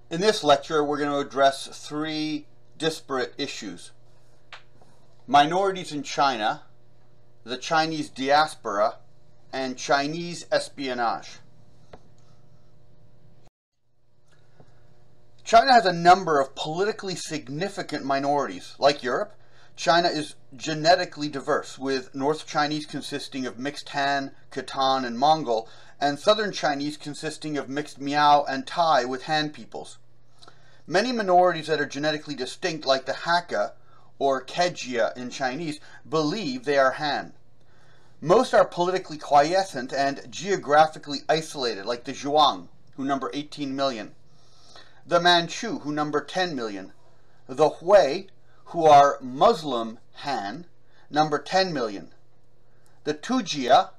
In this lecture, we're going to address three disparate issues: minorities in China, the Chinese diaspora, and Chinese espionage. China has a number of politically significant minorities. Like Europe, China is genetically diverse, with North Chinese consisting of mixed Han, Khitan, and Mongol, and Southern Chinese consisting of mixed Miao and Thai with Han peoples. Many minorities that are genetically distinct, like the Hakka, or Kejia in Chinese, believe they are Han. Most are politically quiescent and geographically isolated, like the Zhuang, who number 18 million, the Manchu, who number 10 million, the Hui, who are Muslim Han, number 10 million, the Tujia,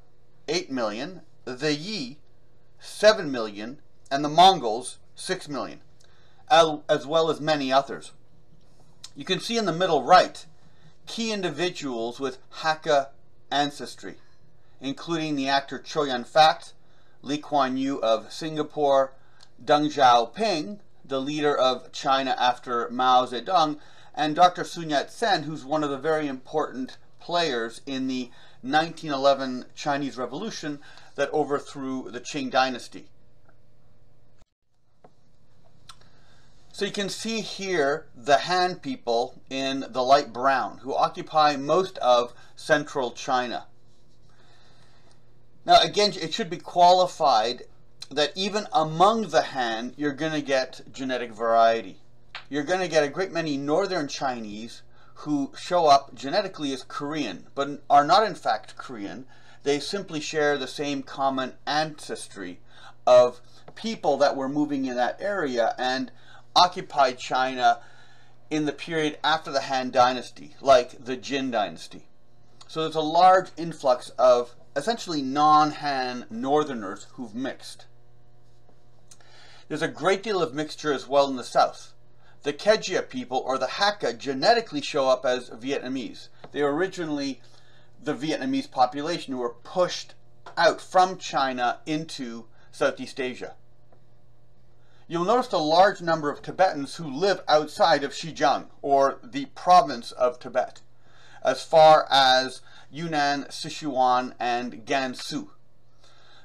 8 million, the Yi, 7 million, and the Mongols, 6 million, as well as many others. You can see in the middle right key individuals with Hakka ancestry, including the actor Chow Yun-fat, Lee Kuan Yew of Singapore, Deng Xiaoping, the leader of China after Mao Zedong, and Dr. Sun Yat-sen, who's one of the very important players in the 1911 Chinese Revolution that overthrew the Qing dynasty. So you can see here the Han people in the light brown, who occupy most of central China. Now again, it should be qualified that even among the Han, you're going to get genetic variety. You're going to get a great many northern Chinese who show up genetically as Korean, but are not in fact Korean. They simply share the same common ancestry of people that were moving in that area and occupied China in the period after the Han dynasty, like the Jin dynasty. So there's a large influx of essentially non-Han northerners who've mixed. There's a great deal of mixture as well in the south. The Kejia people, or the Hakka, genetically show up as Vietnamese. They were originally the Vietnamese population who were pushed out from China into Southeast Asia. You'll notice a large number of Tibetans who live outside of Xinjiang, or the province of Tibet, as far as Yunnan, Sichuan, and Gansu.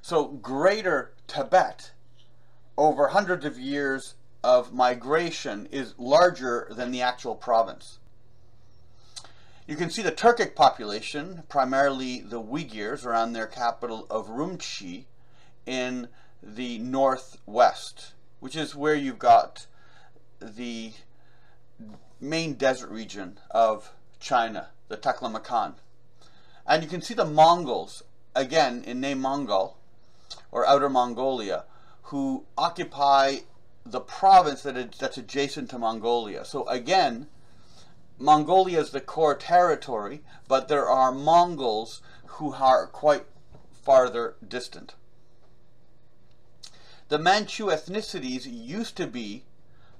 So Greater Tibet, over hundreds of years of migration, is larger than the actual province. You can see the Turkic population, primarily the Uyghurs around their capital of Urumqi, in the northwest, which is where you've got the main desert region of China, the Taklamakan. And you can see the Mongols, again in name Mongol, or Outer Mongolia, who occupy the province that's adjacent to Mongolia. So again, Mongolia is the core territory, but there are Mongols who are quite farther distant. The Manchu ethnicities used to be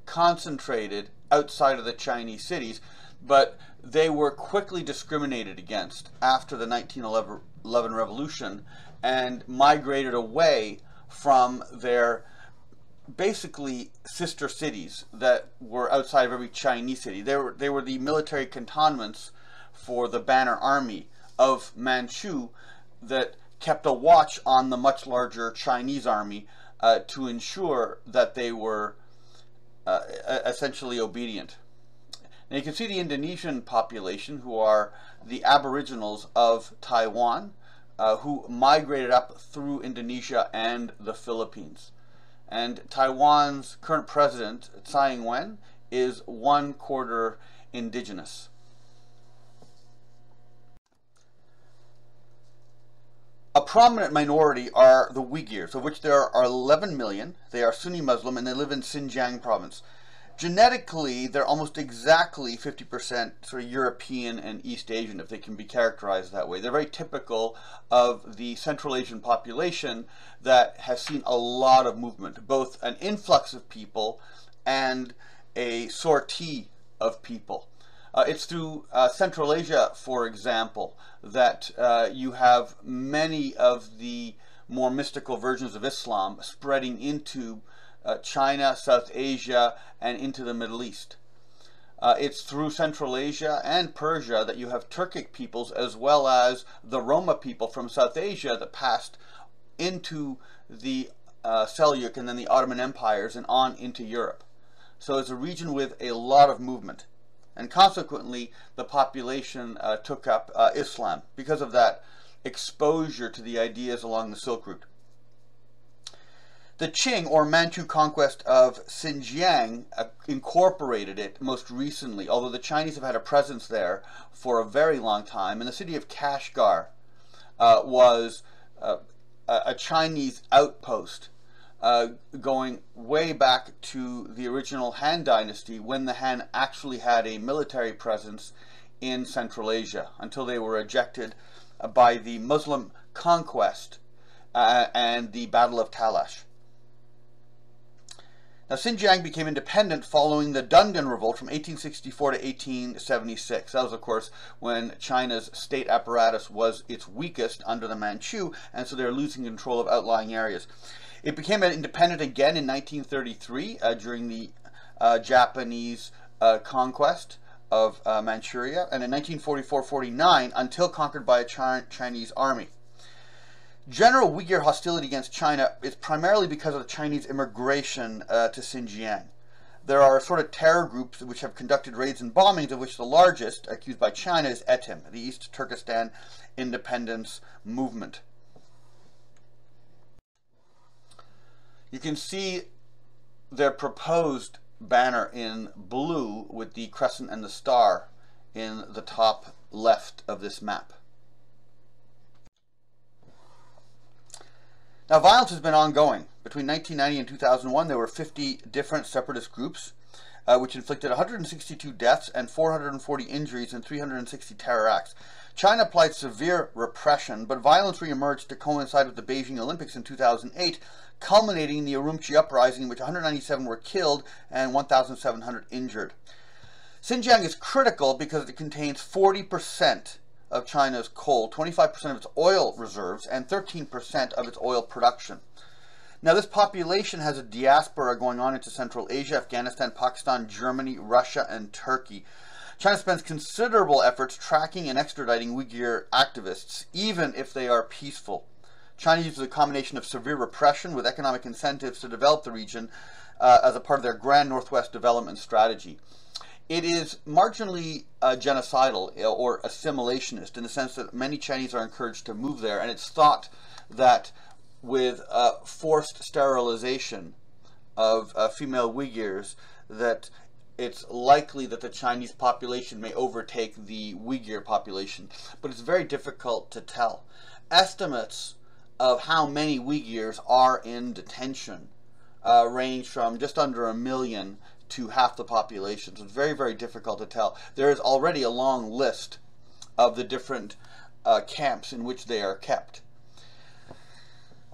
concentrated outside of the Chinese cities, but they were quickly discriminated against after the 1911 revolution and migrated away from their basically sister cities that were outside of every Chinese city. They were the military cantonments for the banner army of Manchu that kept a watch on the much larger Chinese army to ensure that they were essentially obedient. Now you can see the Indonesian population, who are the aboriginals of Taiwan, who migrated up through Indonesia and the Philippines. And Taiwan's current president, Tsai Ing-wen, is 1/4 indigenous. A prominent minority are the Uyghurs, of which there are 11 million. They are Sunni Muslim and they live in Xinjiang province. Genetically, they're almost exactly 50% sort of European and East Asian, if they can be characterized that way. They're very typical of the Central Asian population that has seen a lot of movement, both an influx of people and a sortie of people. It's through Central Asia, for example, that you have many of the more mystical versions of Islam spreading into China, South Asia, and into the Middle East. It's through Central Asia and Persia that you have Turkic peoples, as well as the Roma people from South Asia that passed into the Seljuk and then the Ottoman empires and on into Europe. So it's a region with a lot of movement. And consequently, the population took up Islam because of that exposure to the ideas along the Silk Route. The Qing, or Manchu conquest of Xinjiang, incorporated it most recently, although the Chinese have had a presence there for a very long time. And the city of Kashgar was a Chinese outpost going way back to the original Han Dynasty, when the Han actually had a military presence in Central Asia, until they were ejected by the Muslim conquest and the Battle of Talash. Now, Xinjiang became independent following the Dungan Revolt from 1864 to 1876. That was, of course, when China's state apparatus was its weakest under the Manchu, and so they were losing control of outlying areas. It became independent again in 1933 during the Japanese conquest of Manchuria, and in 1944-49 until conquered by a Chinese army. General Uyghur hostility against China is primarily because of the Chinese immigration to Xinjiang. There are sort of terror groups which have conducted raids and bombings, of which the largest, accused by China, is Etim, the East Turkestan Independence Movement. You can see their proposed banner in blue with the crescent and the star in the top left of this map. Now, violence has been ongoing. Between 1990 and 2001, there were 50 different separatist groups, which inflicted 162 deaths and 440 injuries in 360 terror acts. China applied severe repression, but violence re-emerged to coincide with the Beijing Olympics in 2008, culminating in the Urumqi uprising, in which 197 were killed and 1,700 injured. Xinjiang is critical because it contains 40% of China's coal, 25% of its oil reserves, and 13% of its oil production. Now, this population has a diaspora going on into Central Asia, Afghanistan, Pakistan, Germany, Russia, and Turkey. China spends considerable efforts tracking and extraditing Uyghur activists, even if they are peaceful. China uses a combination of severe repression with economic incentives to develop the region as a part of their Grand Northwest Development Strategy. It is marginally genocidal or assimilationist in the sense that many Chinese are encouraged to move there, and it's thought that with forced sterilization of female Uyghurs, that it's likely that the Chinese population may overtake the Uyghur population, but it's very difficult to tell. Estimates of how many Uyghurs are in detention range from just under 1 million to half the population. So it's very, very difficult to tell. There is already a long list of the different camps in which they are kept.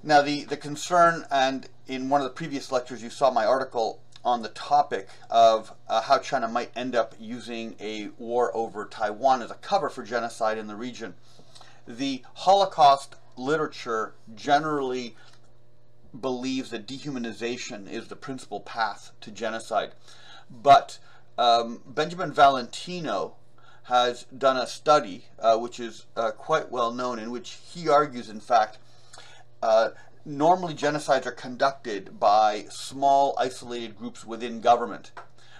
Now, the concern, and in one of the previous lectures you saw my article on the topic of how China might end up using a war over Taiwan as a cover for genocide in the region. The Holocaust literature generally believes that dehumanization is the principal path to genocide. But Benjamin Valentino has done a study, which is quite well known, in which he argues, in fact, normally genocides are conducted by small, isolated groups within government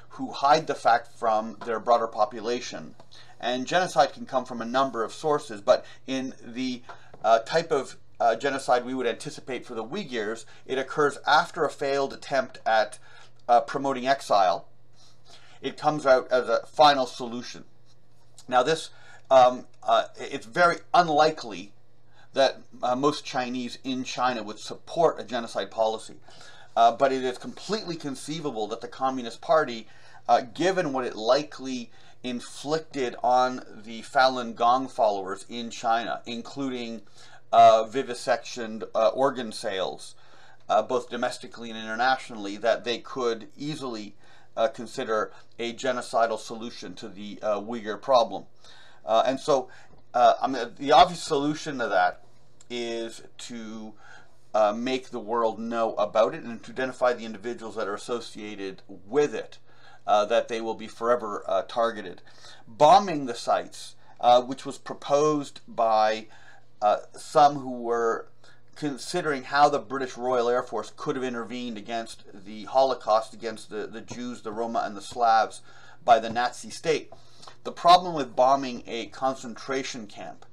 who hide the fact from their broader population. And genocide can come from a number of sources, but in the type of genocide we would anticipate for the Uyghurs, it occurs after a failed attempt at promoting exile. It comes out as a final solution. Now, this it's very unlikely that most Chinese in China would support a genocide policy, but it is completely conceivable that the Communist Party, given what it likely inflicted on the Falun Gong followers in China, including vivisectioned organ sales, both domestically and internationally, that they could easily consider a genocidal solution to the Uyghur problem. And so the obvious solution to that is to make the world know about it and to identify the individuals that are associated with it, that they will be forever targeted. Bombing the sites, which was proposed by some who were considering how the British Royal Air Force could have intervened against the Holocaust, against the Jews, the Roma, and the Slavs by the Nazi state. The problem with bombing a concentration camp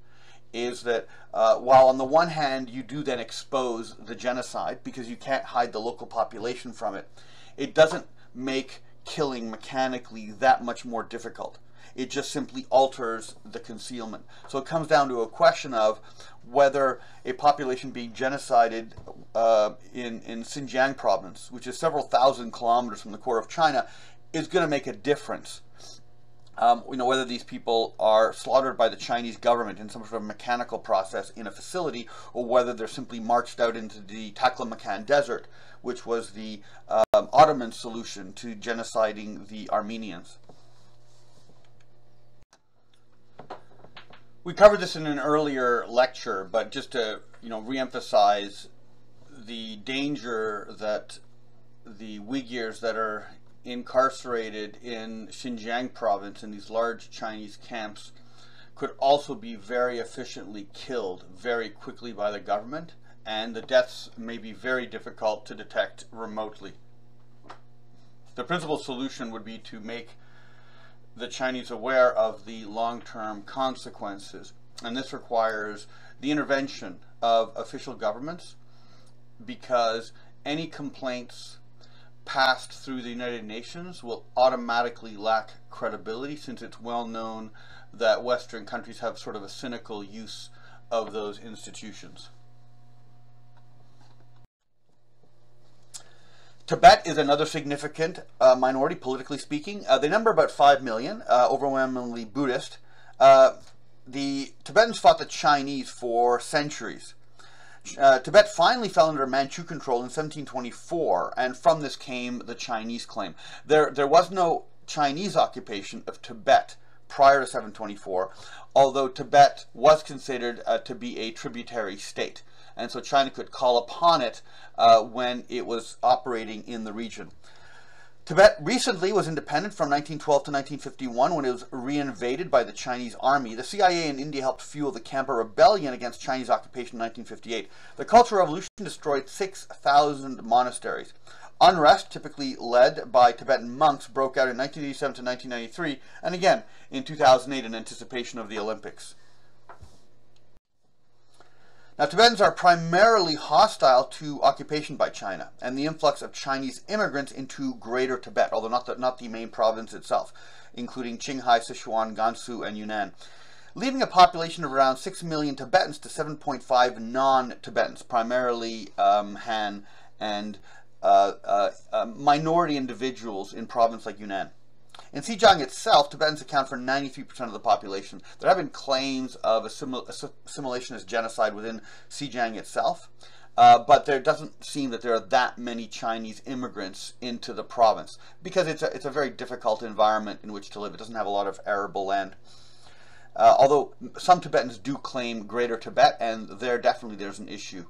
is that while on the one hand you do then expose the genocide because you can't hide the local population from it, it doesn't make killing mechanically that much more difficult. It just simply alters the concealment. So it comes down to a question of whether a population being genocided in Xinjiang province, which is several thousand kilometers from the core of China, is going to make a difference. Whether these people are slaughtered by the Chinese government in some sort of mechanical process in a facility, or whether they're simply marched out into the Taklamakan Desert, which was the Ottoman solution to genociding the Armenians. We covered this in an earlier lecture, but just to re-emphasize the danger that the Uyghurs that are incarcerated in Xinjiang province in these large Chinese camps could also be very efficiently killed very quickly by the government, and the deaths may be very difficult to detect remotely. The principal solution would be to make the Chinese aware of the long-term consequences, and this requires the intervention of official governments, because any complaints passed through the United Nations will automatically lack credibility, since it's well known that Western countries have sort of a cynical use of those institutions. Tibet is another significant minority, politically speaking. They number about 5 million, overwhelmingly Buddhist. The Tibetans fought the Chinese for centuries. Tibet finally fell under Manchu control in 1724, and from this came the Chinese claim. There was no Chinese occupation of Tibet prior to 724, although Tibet was considered to be a tributary state, and so China could call upon it when it was operating in the region. Tibet recently was independent from 1912 to 1951, when it was reinvaded by the Chinese army. The CIA in India helped fuel the Khampa rebellion against Chinese occupation in 1958. The Cultural Revolution destroyed 6,000 monasteries. Unrest, typically led by Tibetan monks, broke out in 1987 to 1993, and again in 2008 in anticipation of the Olympics. Now, Tibetans are primarily hostile to occupation by China and the influx of Chinese immigrants into Greater Tibet, although not the main province itself, including Qinghai, Sichuan, Gansu, and Yunnan, leaving a population of around 6 million Tibetans to 7.5 non-Tibetans, primarily Han and minority individuals in provinces like Yunnan. In Xinjiang itself, Tibetans account for 93% of the population. There have been claims of assimilationist genocide within Xinjiang itself, but there doesn't seem that there are that many Chinese immigrants into the province, because it's a very difficult environment in which to live. It doesn't have a lot of arable land. Although some Tibetans do claim Greater Tibet, and there's an issue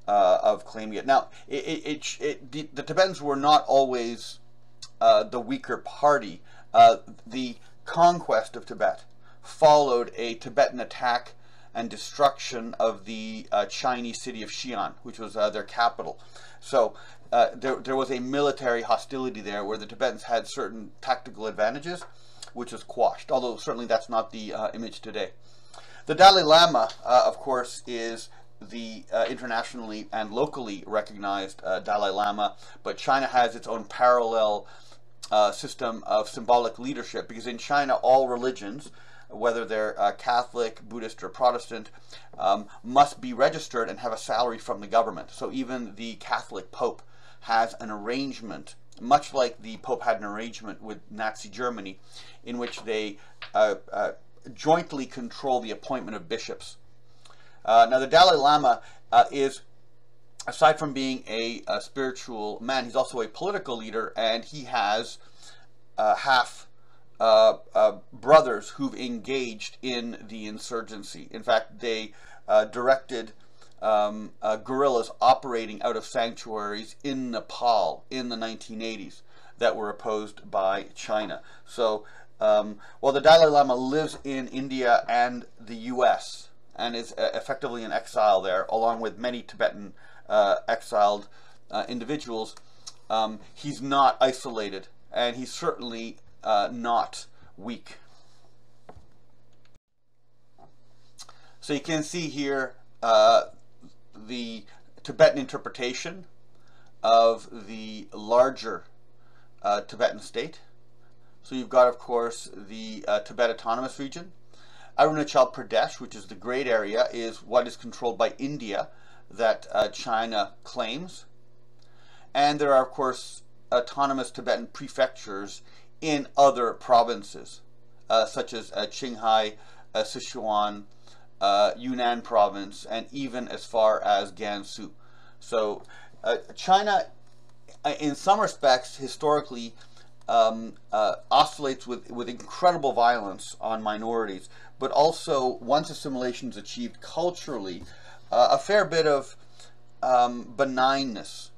of claiming it. Now, the Tibetans were not always the weaker party. The conquest of Tibet followed a Tibetan attack and destruction of the Chinese city of Xi'an, which was their capital. So there was a military hostility there where the Tibetans had certain tactical advantages, which was quashed, although certainly that's not the image today. The Dalai Lama, of course, is the internationally and locally recognized Dalai Lama, but China has its own parallel system of symbolic leadership, because in China all religions, whether they're Catholic, Buddhist, or Protestant, must be registered and have a salary from the government. So even the Catholic Pope has an arrangement, much like the Pope had an arrangement with Nazi Germany, in which they jointly control the appointment of bishops. Now the Dalai Lama is, aside from being a spiritual man, he's also a political leader, and he has half brothers who've engaged in the insurgency. In fact, they directed guerrillas operating out of sanctuaries in Nepal in the 1980s that were opposed by China. So while the Dalai Lama lives in India and the US and is effectively in exile there, along with many Tibetan exiled individuals, he's not isolated, and he's certainly not weak. So you can see here the Tibetan interpretation of the larger Tibetan state. So you've got, of course, the Tibet Autonomous Region. Arunachal Pradesh, which is the great area, is what is controlled by India that China claims. And there are, of course, autonomous Tibetan prefectures in other provinces, such as Qinghai, Sichuan, Yunnan province, and even as far as Gansu. So China, in some respects, historically, oscillates with incredible violence on minorities, but also, once assimilation is achieved culturally, a fair bit of benignness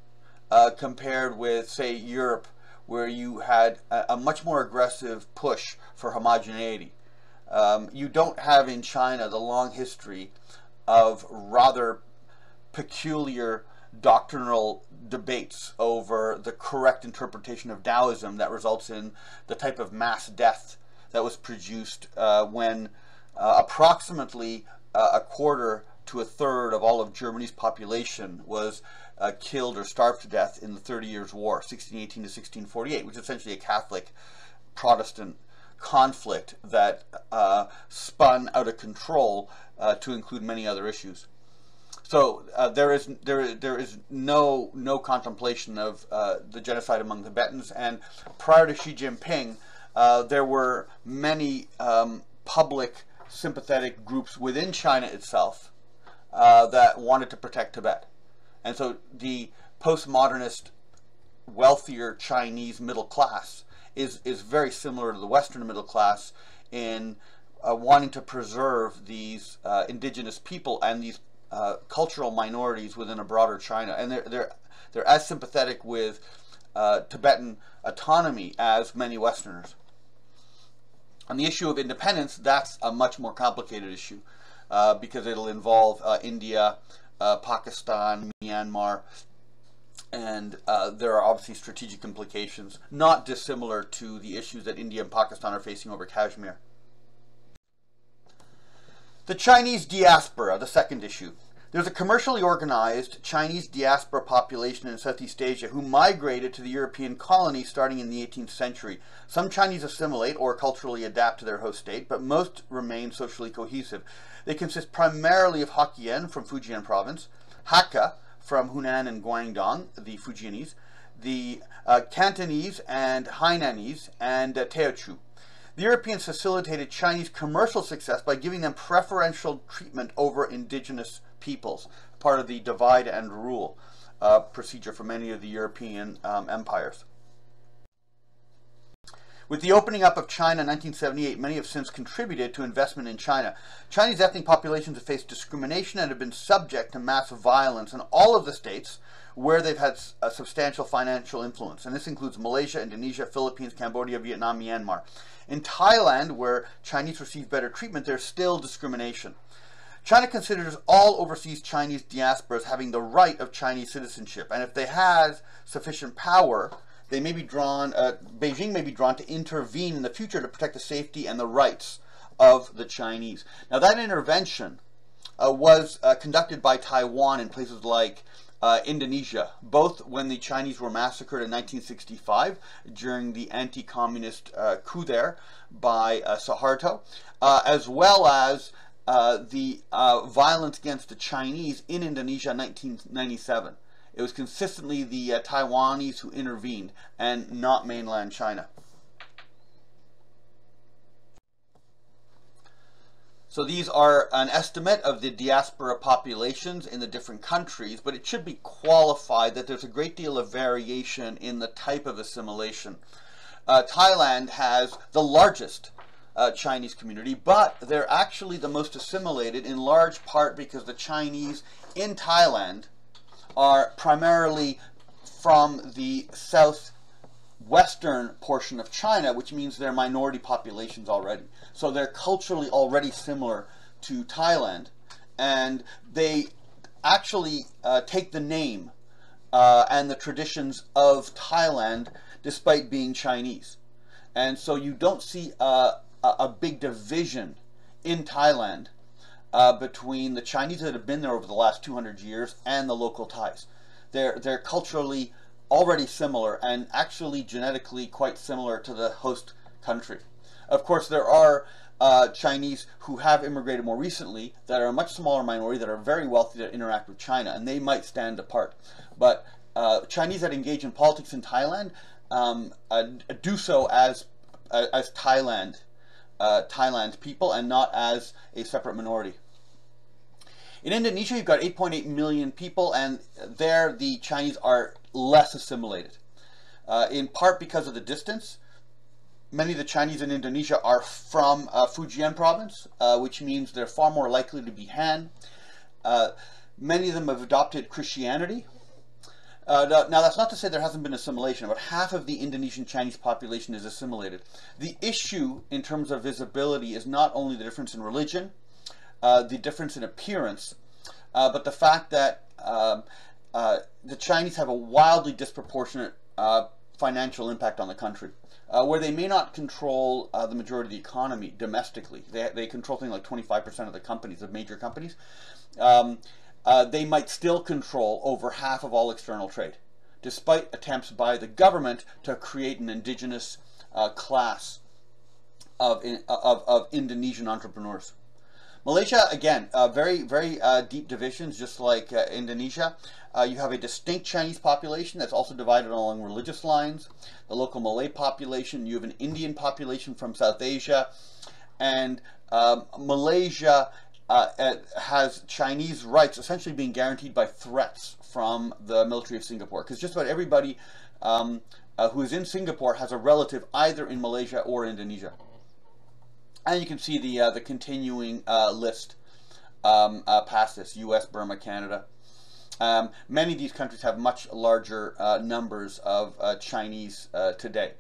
compared with, say, Europe, where you had a much more aggressive push for homogeneity. You don't have in China the long history of rather peculiar doctrinal debates over the correct interpretation of Taoism that results in the type of mass death that was produced when approximately a quarter to a third of all of Germany's population was killed or starved to death in the 30 Years' War, 1618 to 1648, which is essentially a Catholic Protestant conflict that spun out of control to include many other issues. So there is no contemplation of the genocide among Tibetans, and prior to Xi Jinping, there were many public sympathetic groups within China itself that wanted to protect Tibet. And so the postmodernist, wealthier Chinese middle class is very similar to the Western middle class in wanting to preserve these indigenous people and these cultural minorities within a broader China. And they're as sympathetic with Tibetan autonomy as many Westerners. On the issue of independence, that's a much more complicated issue because it'll involve India, Pakistan, Myanmar, and there are obviously strategic implications, not dissimilar to the issues that India and Pakistan are facing over Kashmir. The Chinese diaspora, the second issue. There's a commercially organized Chinese diaspora population in Southeast Asia who migrated to the European colonies starting in the 18th century. Some Chinese assimilate or culturally adapt to their host state, but most remain socially cohesive. They consist primarily of Hokkien from Fujian province, Hakka from Hunan and Guangdong, the Fujianese, the Cantonese and Hainanese, and Teochew. The Europeans facilitated Chinese commercial success by giving them preferential treatment over indigenous peoples, part of the divide and rule procedure for many of the European empires. With the opening up of China in 1978, many have since contributed to investment in China. Chinese ethnic populations have faced discrimination and have been subject to massive violence in all of the states where they've had a substantial financial influence. And this includes Malaysia, Indonesia, Philippines, Cambodia, Vietnam, Myanmar. In Thailand, where Chinese receive better treatment, there's still discrimination. China considers all overseas Chinese diasporas having the right of Chinese citizenship, and if they have sufficient power, they may be drawn, Beijing may be drawn to intervene in the future to protect the safety and the rights of the Chinese. Now, that intervention was conducted by Taiwan in places like Indonesia, both when the Chinese were massacred in 1965 during the anti-communist coup there by Suharto, as well as the violence against the Chinese in Indonesia in 1997. It was consistently the Taiwanese who intervened and not mainland China. So these are an estimate of the diaspora populations in the different countries, but it should be qualified that there's a great deal of variation in the type of assimilation. Thailand has the largest Chinese community, but they're actually the most assimilated in large part because the Chinese in Thailand are primarily from the southwestern portion of China, which means they're minority populations already. So they're culturally already similar to Thailand, and they actually take the name and the traditions of Thailand despite being Chinese. And so you don't see a big division in Thailand between the Chinese that have been there over the last 200 years and the local Thais. They're culturally already similar and actually genetically quite similar to the host country. Of course, there are Chinese who have immigrated more recently that are a much smaller minority that are very wealthy that interact with China, and they might stand apart. But Chinese that engage in politics in Thailand do so as Thailand's people and not as a separate minority. In Indonesia, you've got 8.8 million people, and there the Chinese are less assimilated, in part because of the distance. Many of the Chinese in Indonesia are from Fujian province, which means they're far more likely to be Han. Many of them have adopted Christianity. Now, that's not to say there hasn't been assimilation. About half of the Indonesian Chinese population is assimilated. The issue in terms of visibility is not only the difference in religion, the difference in appearance, but the fact that the Chinese have a wildly disproportionate financial impact on the country. Where they may not control the majority of the economy domestically, they control something like 25% of the companies, of major companies. They might still control over half of all external trade, despite attempts by the government to create an indigenous class of Indonesian entrepreneurs. Malaysia, again, very deep divisions, just like Indonesia. You have a distinct Chinese population that's also divided along religious lines. The local Malay population. You have an Indian population from South Asia. And Malaysia has Chinese rights essentially being guaranteed by threats from the military of Singapore. Because just about everybody who is in Singapore has a relative either in Malaysia or Indonesia. And you can see the continuing list past this: U.S., Burma, Canada. Many of these countries have much larger numbers of Chinese today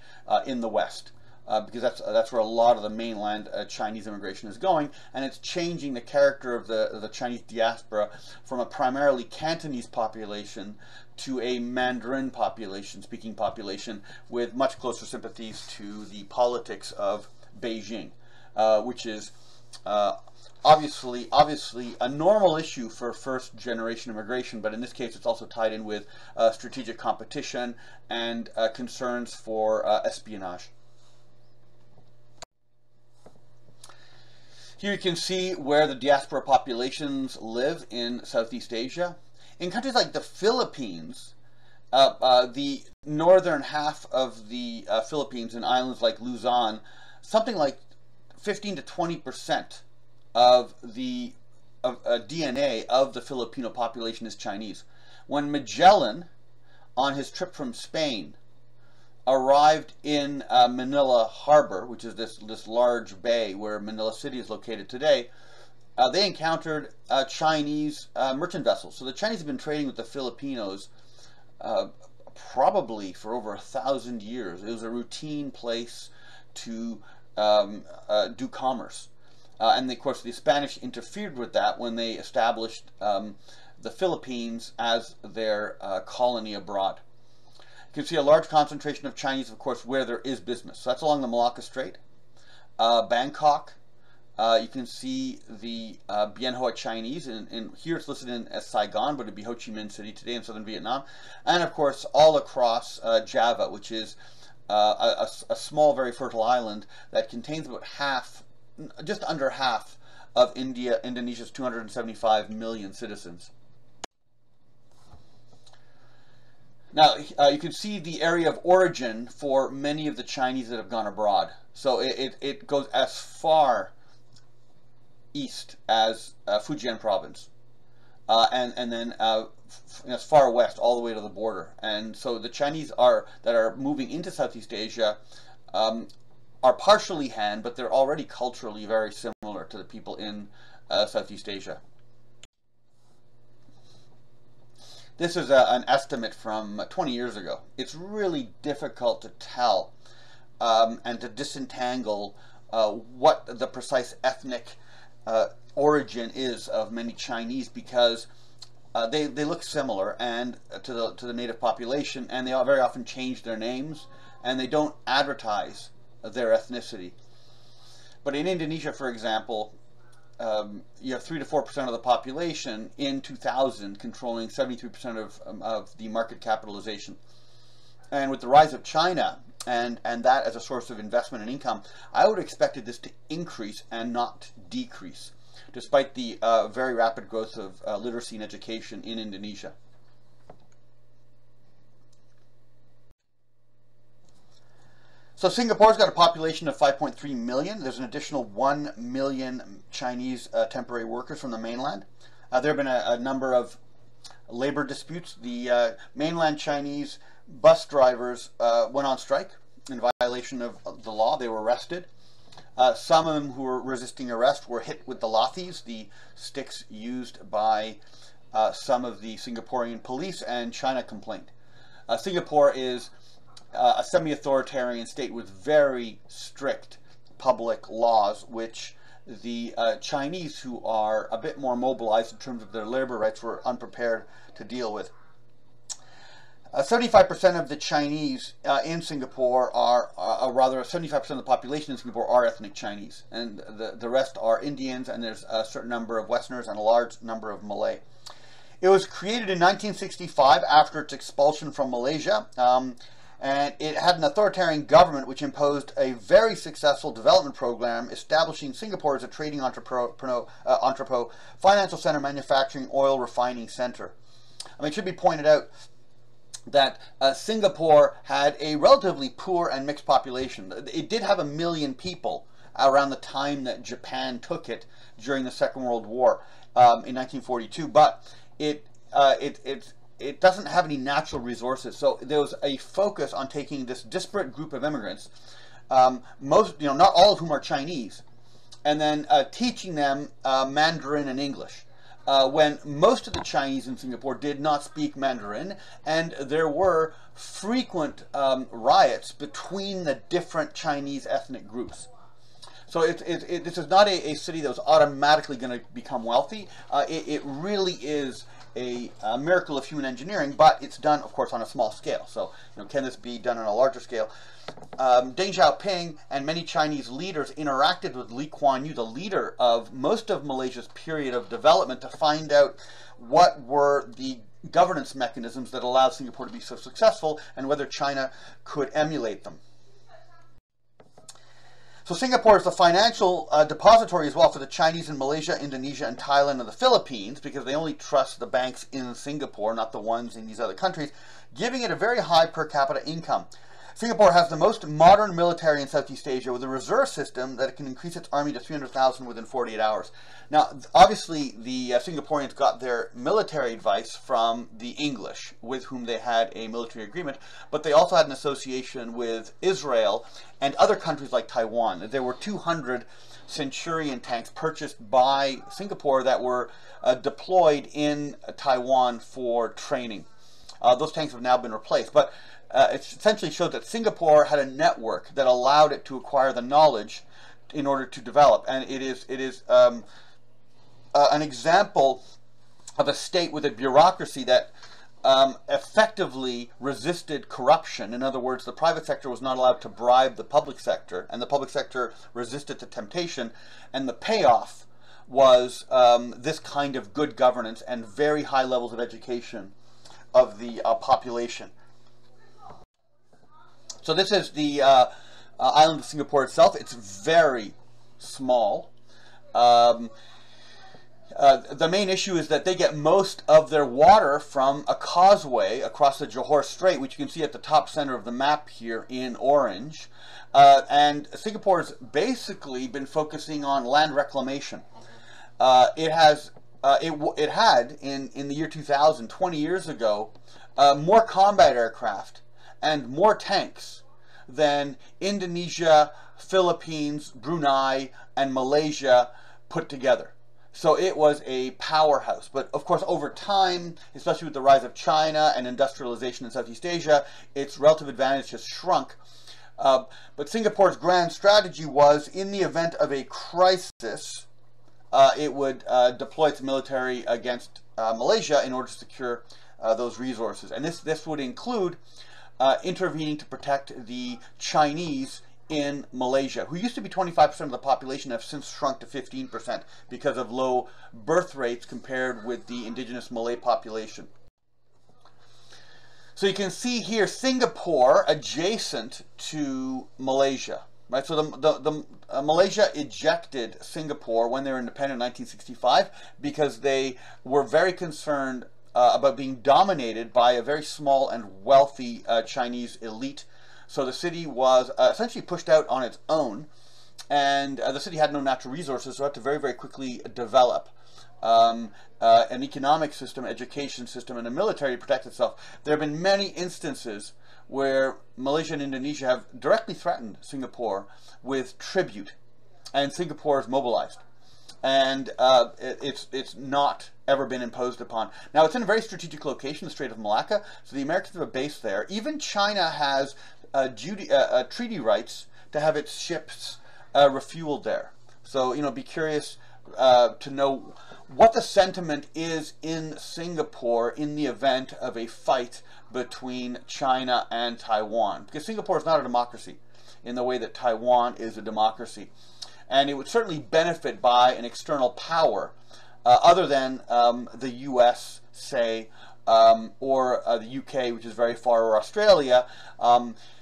in the West, because that's where a lot of the mainland Chinese immigration is going, and it's changing the character of the Chinese diaspora from a primarily Cantonese population to a Mandarin speaking population with much closer sympathies to the politics of Beijing. Which is obviously a normal issue for first-generation immigration, but in this case it's also tied in with strategic competition and concerns for espionage. Here you can see where the diaspora populations live in Southeast Asia. In countries like the Philippines, the northern half of the Philippines and islands like Luzon, something like 15 to 20% of the DNA of the Filipino population is Chinese. When Magellan, on his trip from Spain, arrived in Manila Harbor, which is this large bay where Manila City is located today, they encountered Chinese merchant vessels. So the Chinese have been trading with the Filipinos probably for over 1,000 years. It was a routine place to do commerce. And of course the Spanish interfered with that when they established the Philippines as their colony abroad. You can see a large concentration of Chinese, of course, where there is business. So that's along the Malacca Strait, Bangkok. You can see the Bien Hoa Chinese, and here it's listed as Saigon, but it'd be Ho Chi Minh City today in southern Vietnam. And of course all across Java, which is a small, very fertile island that contains about half, just under half, of Indonesia's 275 million citizens. Now, you can see the area of origin for many of the Chinese that have gone abroad. So it goes as far east as Fujian province, and then as far west all the way to the border. And so the Chinese that are moving into Southeast Asia are partially Han, but they're already culturally very similar to the people in Southeast Asia. This is an estimate from 20 years ago. It's really difficult to tell and to disentangle what the precise ethnic origin is of many Chinese, because they look similar and to the native population, and they very often change their names, and they don't advertise their ethnicity. But in Indonesia, for example, you have 3 to 4% of the population in 2000 controlling 73% of the market capitalization. And with the rise of China and that as a source of investment and income, I would have expected this to increase and not decrease, despite the very rapid growth of literacy and education in Indonesia. So Singapore's got a population of 5.3 million. There's an additional 1 million Chinese temporary workers from the mainland. There have been a number of labor disputes. The mainland Chinese bus drivers went on strike in violation of the law. They were arrested. Some of them who were resisting arrest were hit with the lathis, the sticks used by some of the Singaporean police, and China complained. Singapore is a semi-authoritarian state with very strict public laws, which the Chinese, who are a bit more mobilized in terms of their labor rights, were unprepared to deal with. 75% of the Chinese in Singapore are, rather 75% of the population in Singapore are ethnic Chinese, and the rest are Indians, and there's a certain number of Westerners and a large number of Malay. It was created in 1965 after its expulsion from Malaysia. And it had an authoritarian government which imposed a very successful development program, establishing Singapore as a trading entrepot, financial center, manufacturing, oil refining center. I mean, it should be pointed out that Singapore had a relatively poor and mixed population. It did have 1 million people around the time that Japan took it during the Second World War in 1942, but it doesn't have any natural resources. So there was a focus on taking this disparate group of immigrants, not all of whom are Chinese, and then teaching them Mandarin and English. When most of the Chinese in Singapore did not speak Mandarin, and there were frequent riots between the different Chinese ethnic groups. So this is not a city that was automatically going to become wealthy. It really is a miracle of human engineering, but it's done, of course, on a small scale. So, can this be done on a larger scale? Deng Xiaoping and many Chinese leaders interacted with Lee Kuan Yew, the leader of most of Malaysia's period of development, to find out what were the governance mechanisms that allowed Singapore to be so successful and whether China could emulate them. So Singapore is the financial depository as well for the Chinese in Malaysia, Indonesia, and Thailand, and the Philippines, because they only trust the banks in Singapore, not the ones in these other countries, giving it a very high per capita income. Singapore has the most modern military in Southeast Asia, with a reserve system that it can increase its army to 300,000 within 48 hours. Now, obviously, the Singaporeans got their military advice from the English, with whom they had a military agreement, but they also had an association with Israel and other countries like Taiwan. There were 200 Centurion tanks purchased by Singapore that were deployed in Taiwan for training. Those tanks have now been replaced, but it essentially showed that Singapore had a network that allowed it to acquire the knowledge in order to develop, and it is an example of a state with a bureaucracy that effectively resisted corruption. In other words, the private sector was not allowed to bribe the public sector, and the public sector resisted the temptation, and the payoff was this kind of good governance and very high levels of education of the population. So this is the island of Singapore itself. It's very small. The main issue is that they get most of their water from a causeway across the Johor Strait, which you can see at the top center of the map here in orange. And Singapore's basically been focusing on land reclamation. It had in the year 2000, 20 years ago, more combat aircraft and more tanks than Indonesia, Philippines, Brunei, and Malaysia put together. So it was a powerhouse. But of course, over time, especially with the rise of China and industrialization in Southeast Asia, its relative advantage has shrunk. But Singapore's grand strategy was, in the event of a crisis, it would deploy its military against Malaysia in order to secure those resources. And this would include intervening to protect the Chinese in Malaysia, who used to be 25% of the population, have since shrunk to 15% because of low birth rates compared with the indigenous Malay population. So you can see here Singapore adjacent to Malaysia. Right, so Malaysia ejected Singapore when they were independent in 1965 because they were very concerned about being dominated by a very small and wealthy Chinese elite. So the city was essentially pushed out on its own, and the city had no natural resources, so it had to very, very quickly develop an economic system, education system, and a military to protect itself. There have been many instances where Malaysia and Indonesia have directly threatened Singapore with tribute, and Singapore is mobilized. And it's not ever been imposed upon. Now, it's in a very strategic location, the Strait of Malacca, so the Americans have a base there. Even China has treaty rights to have its ships refueled there. So, you know, be curious to know what the sentiment is in Singapore in the event of a fight between China and Taiwan. Because Singapore is not a democracy in the way that Taiwan is a democracy. And it would certainly benefit by an external power other than the US, say, or the UK, which is very far, or Australia.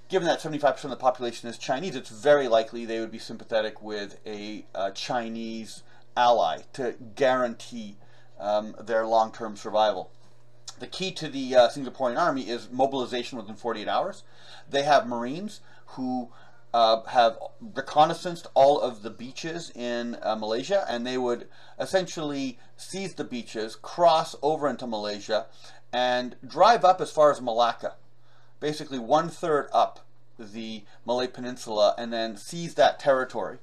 Given that 75% of the population is Chinese, it's very likely they would be sympathetic with a Chinese ally to guarantee their long-term survival. The key to the Singaporean army is mobilization within 48 hours. They have Marines who have reconnaissanced all of the beaches in Malaysia, and they would essentially seize the beaches, cross over into Malaysia, and drive up as far as Malacca, basically 1/3 up the Malay Peninsula, and then seize that territory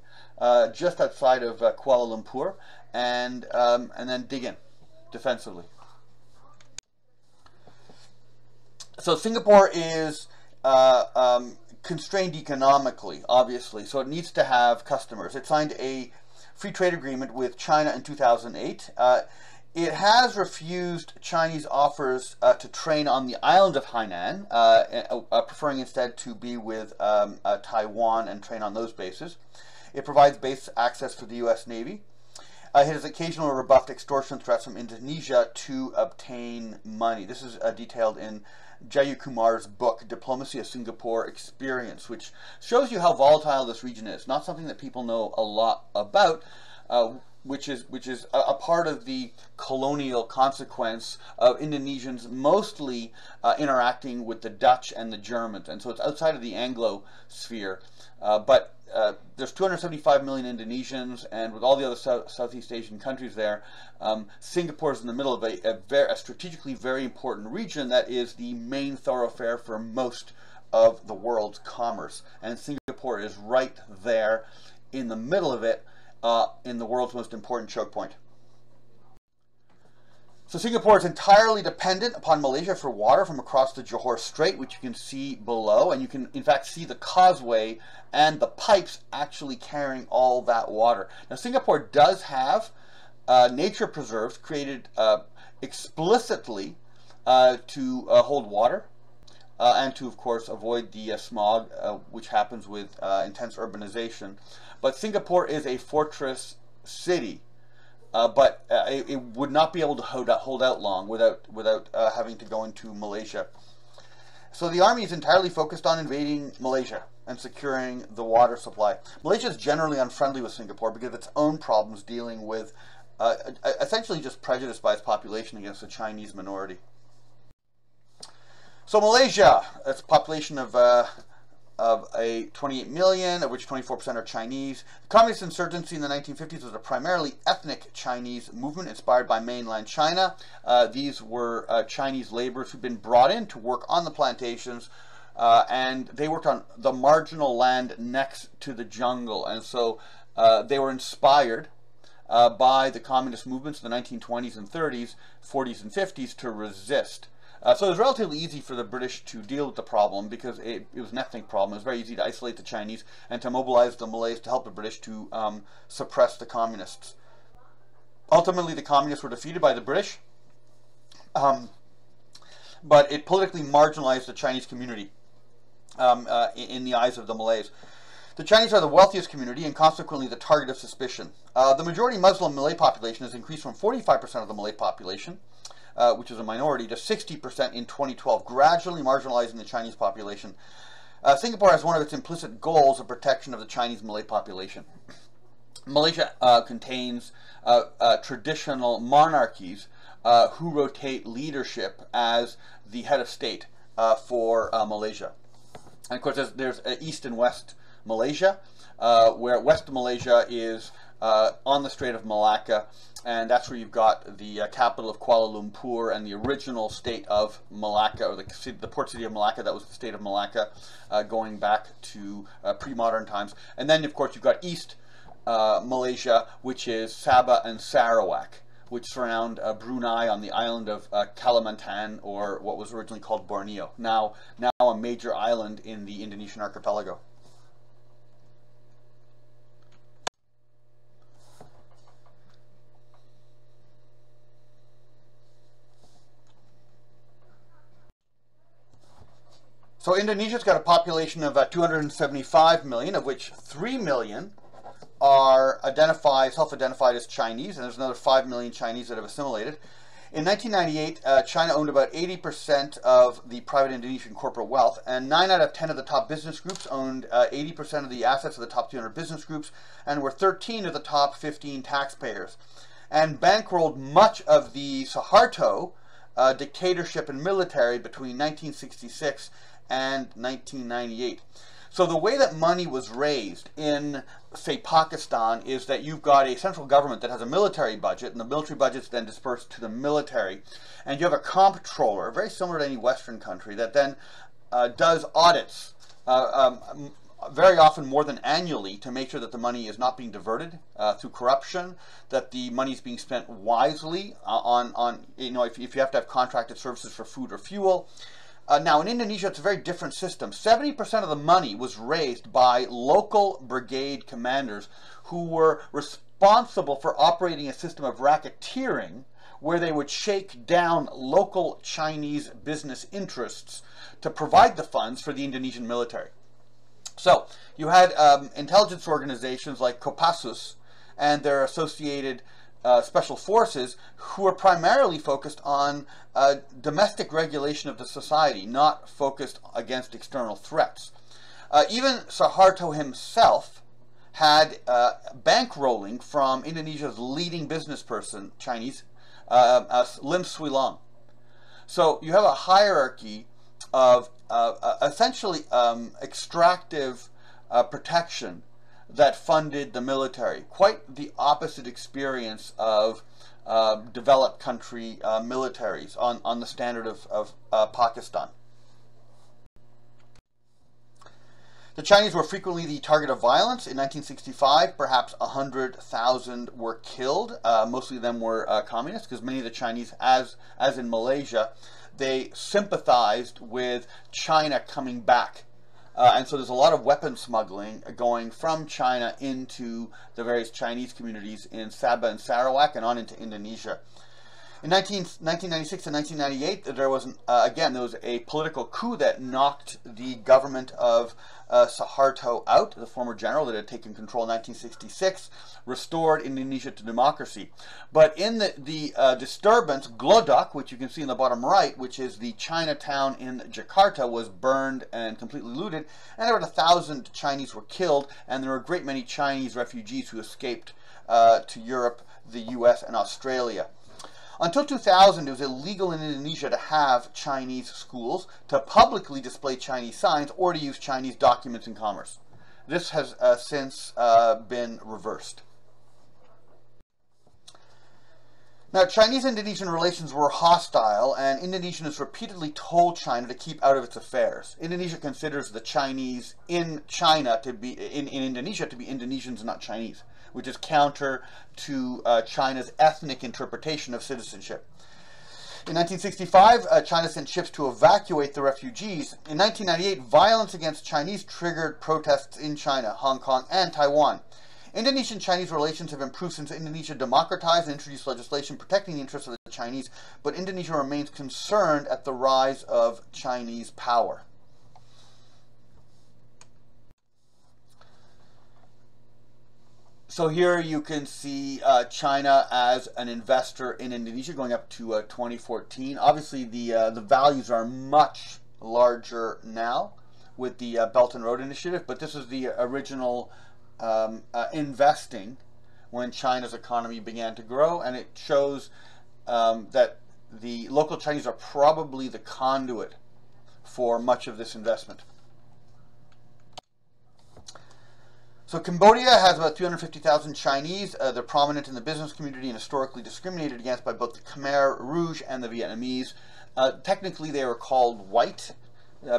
just outside of Kuala Lumpur, and then dig in defensively. So Singapore is constrained economically, obviously, so it needs to have customers. It signed a free trade agreement with China in 2008. It has refused Chinese offers to train on the island of Hainan, preferring instead to be with Taiwan and train on those bases. It provides base access for the U.S. Navy. It has occasionally rebuffed extortion threats from Indonesia to obtain money. This is detailed in Jayakumar's book, Diplomacy of Singapore Experience, which shows you how volatile this region is. Not something that people know a lot about, which is a part of the colonial consequence of Indonesians mostly interacting with the Dutch and the Germans. And so it's outside of the Anglo sphere. But there's 275 million Indonesians, and with all the other Southeast Asian countries there, Singapore is in the middle of a strategically very important region that is the main thoroughfare for most of the world's commerce. And Singapore is right there in the middle of it, in the world's most important choke point. So Singapore is entirely dependent upon Malaysia for water from across the Johor Strait, which you can see below, and you can in fact see the causeway and the pipes actually carrying all that water. Now Singapore does have nature preserves created explicitly to hold water and to, of course, avoid the smog which happens with intense urbanization. But Singapore is a fortress city. But it would not be able to hold out long without having to go into Malaysia. So the army is entirely focused on invading Malaysia and securing the water supply. Malaysia is generally unfriendly with Singapore because of its own problems dealing with essentially just prejudice by its population against the Chinese minority. So Malaysia, it's a population of a 28 million, of which 24% are Chinese. The communist insurgency in the 1950s was a primarily ethnic Chinese movement inspired by mainland China. These were Chinese laborers who'd been brought in to work on the plantations, and they worked on the marginal land next to the jungle. And so they were inspired by the communist movements in the 1920s and 30s, 40s and 50s to resist. So it was relatively easy for the British to deal with the problem because it was an ethnic problem. It was very easy to isolate the Chinese and to mobilize the Malays to help the British to suppress the communists. Ultimately, the communists were defeated by the British, but it politically marginalized the Chinese community in the eyes of the Malays. The Chinese are the wealthiest community and consequently the target of suspicion. The majority Muslim Malay population has increased from 45% of the Malay population, which is a minority, to 60% in 2012, gradually marginalizing the Chinese population. Singapore has one of its implicit goals of protection of the Chinese Malay population. Malaysia contains traditional monarchies who rotate leadership as the head of state for Malaysia. And of course, there's East and West Malaysia, where West Malaysia is on the Strait of Malacca, and that's where you've got the capital of Kuala Lumpur and the original state of Malacca, or the port city of Malacca. That was the state of Malacca, going back to pre-modern times. And then, of course, you've got East Malaysia, which is Sabah and Sarawak, which surround Brunei on the island of Kalimantan, or what was originally called Borneo, now a major island in the Indonesian archipelago. So Indonesia's got a population of 275 million, of which 3 million are self-identified as Chinese, and there's another 5 million Chinese that have assimilated. In 1998, China owned about 80% of the private Indonesian corporate wealth, and 9 out of 10 of the top business groups owned 80% of the assets of the top 200 business groups, and were 13 of the top 15 taxpayers, and bankrolled much of the Suharto dictatorship and military between 1966 and 1998. So the way that money was raised in, say, Pakistan is that you've got a central government that has a military budget, and the military budget's then dispersed to the military, and you have a comptroller, very similar to any Western country, that then does audits, very often more than annually, to make sure that the money is not being diverted through corruption, that the money is being spent wisely if you have to have contracted services for food or fuel. Now, in Indonesia, it's a very different system. 70% of the money was raised by local brigade commanders who were responsible for operating a system of racketeering where they would shake down local Chinese business interests to provide the funds for the Indonesian military. So, you had intelligence organizations like Kopassus and their associated special forces who are primarily focused on domestic regulation of the society, not focused against external threats. Even Suharto himself had bankrolling from Indonesia's leading business person, Chinese, Lim Swee Long. So you have a hierarchy of essentially extractive protection that funded the military. Quite the opposite experience of developed country militaries on the standard of Pakistan. The Chinese were frequently the target of violence. In 1965, perhaps 100,000 were killed. Mostly of them were communists, because many of the Chinese, as in Malaysia, they sympathized with China coming back. And so there's a lot of weapon smuggling going from China into the various Chinese communities in Sabah and Sarawak and on into Indonesia. In 1996 and 1998, there was a political coup that knocked the government of Suharto out, the former general that had taken control in 1966, restored Indonesia to democracy. But in the disturbance, Glodok, which you can see in the bottom right, which is the Chinatown in Jakarta, was burned and completely looted, and over 1,000 Chinese were killed, and there were a great many Chinese refugees who escaped to Europe, the US, and Australia. Until 2000, it was illegal in Indonesia to have Chinese schools, to publicly display Chinese signs, or to use Chinese documents in commerce. This has since been reversed. Now, Chinese-Indonesian relations were hostile, and Indonesia has repeatedly told China to keep out of its affairs. Indonesia considers the Chinese in China to be in Indonesia to be Indonesians, not Chinese. which is counter to China's ethnic interpretation of citizenship. In 1965, China sent ships to evacuate the refugees. In 1998, violence against Chinese triggered protests in China, Hong Kong, and Taiwan. Indonesian-Chinese relations have improved since Indonesia democratized and introduced legislation protecting the interests of the Chinese, but Indonesia remains concerned at the rise of Chinese power. So here you can see China as an investor in Indonesia going up to 2014. Obviously, the values are much larger now with the Belt and Road Initiative, but this is the original investing when China's economy began to grow, and it shows that the local Chinese are probably the conduit for much of this investment. So Cambodia has about 250,000 Chinese. They're prominent in the business community and historically discriminated against by both the Khmer Rouge and the Vietnamese. Technically, they were called white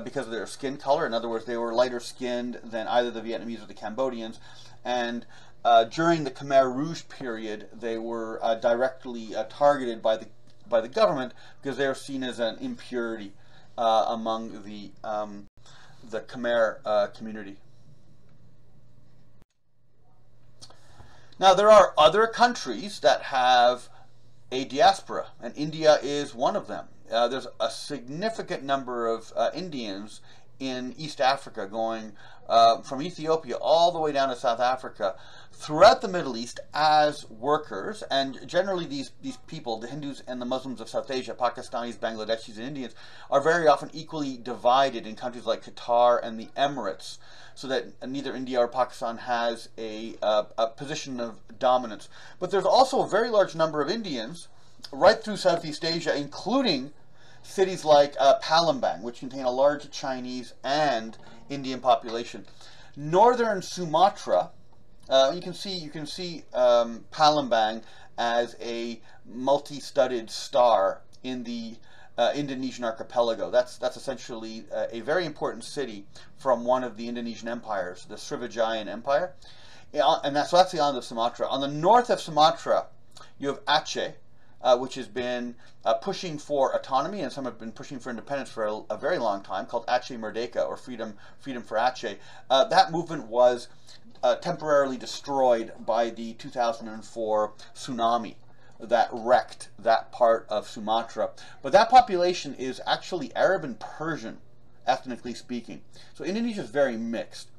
because of their skin color. In other words, they were lighter skinned than either the Vietnamese or the Cambodians. And during the Khmer Rouge period, they were directly targeted by the government because they were seen as an impurity among the Khmer community. Now, there are other countries that have a diaspora, and India is one of them. There's a significant number of Indians in East Africa going from Ethiopia all the way down to South Africa throughout the Middle East as workers, and generally these people, the Hindus and the Muslims of South Asia, Pakistanis, Bangladeshis, and Indians, are very often equally divided in countries like Qatar and the Emirates, so that neither India or Pakistan has a position of dominance. But there's also a very large number of Indians right through Southeast Asia, including cities like Palembang, which contain a large Chinese and Indian population. Northern Sumatra, you can see Palembang as a multi-studded star in the Indonesian archipelago. That's essentially a very important city from one of the Indonesian empires, the Srivijayan Empire, and so that's the island of Sumatra. On the north of Sumatra, you have Aceh, which has been pushing for autonomy, and some have been pushing for independence for a very long time, called Aceh Merdeka, or Freedom for Aceh. That movement was temporarily destroyed by the 2004 tsunami that wrecked that part of Sumatra. But that population is actually Arab and Persian, ethnically speaking. So Indonesia is very mixed.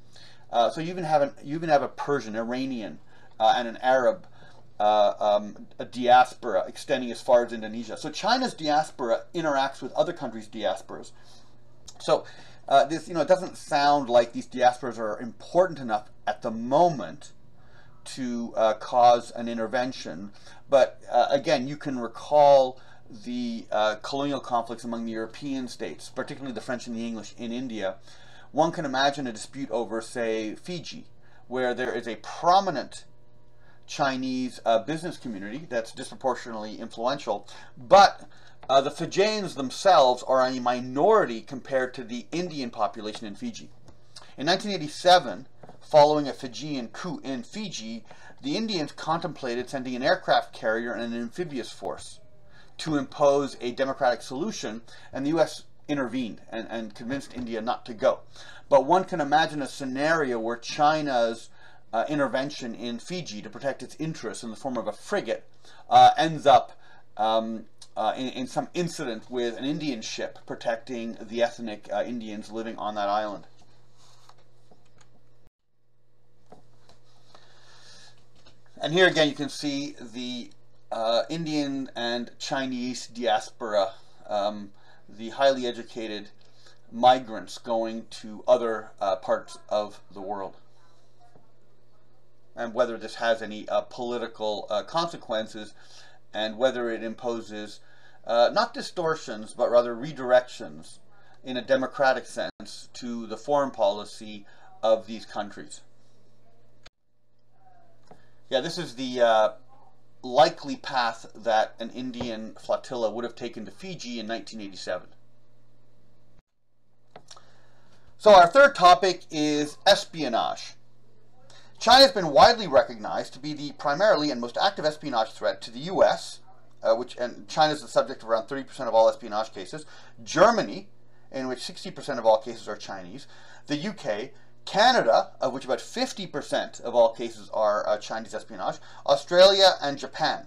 So you even have a Persian, Iranian, and an Arab a diaspora extending as far as Indonesia. So China's diaspora interacts with other countries' diasporas. So this, it doesn't sound like these diasporas are important enough at the moment to cause an intervention. But again, you can recall the colonial conflicts among the European states, particularly the French and the English in India. One can imagine a dispute over, say, Fiji, where there is a prominent Chinese business community that's disproportionately influential, but the Fijians themselves are a minority compared to the Indian population in Fiji. In 1987, following a Fijian coup in Fiji, the Indians contemplated sending an aircraft carrier and an amphibious force to impose a democratic solution, and the U.S. intervened and convinced India not to go. But one can imagine a scenario where China's intervention in Fiji to protect its interests in the form of a frigate ends up in some incident with an Indian ship protecting the ethnic Indians living on that island. And here again you can see the Indian and Chinese diaspora, the highly educated migrants going to other parts of the world, and whether this has any political consequences, and whether it imposes not distortions but rather redirections in a democratic sense to the foreign policy of these countries. Yeah, this is the likely path that an Indian flotilla would have taken to Fiji in 1987. So our third topic is espionage. China has been widely recognized to be the primarily and most active espionage threat to the U.S., and China is the subject of around 30% of all espionage cases, Germany, in which 60% of all cases are Chinese, the UK, Canada, of which about 50% of all cases are Chinese espionage, Australia, and Japan.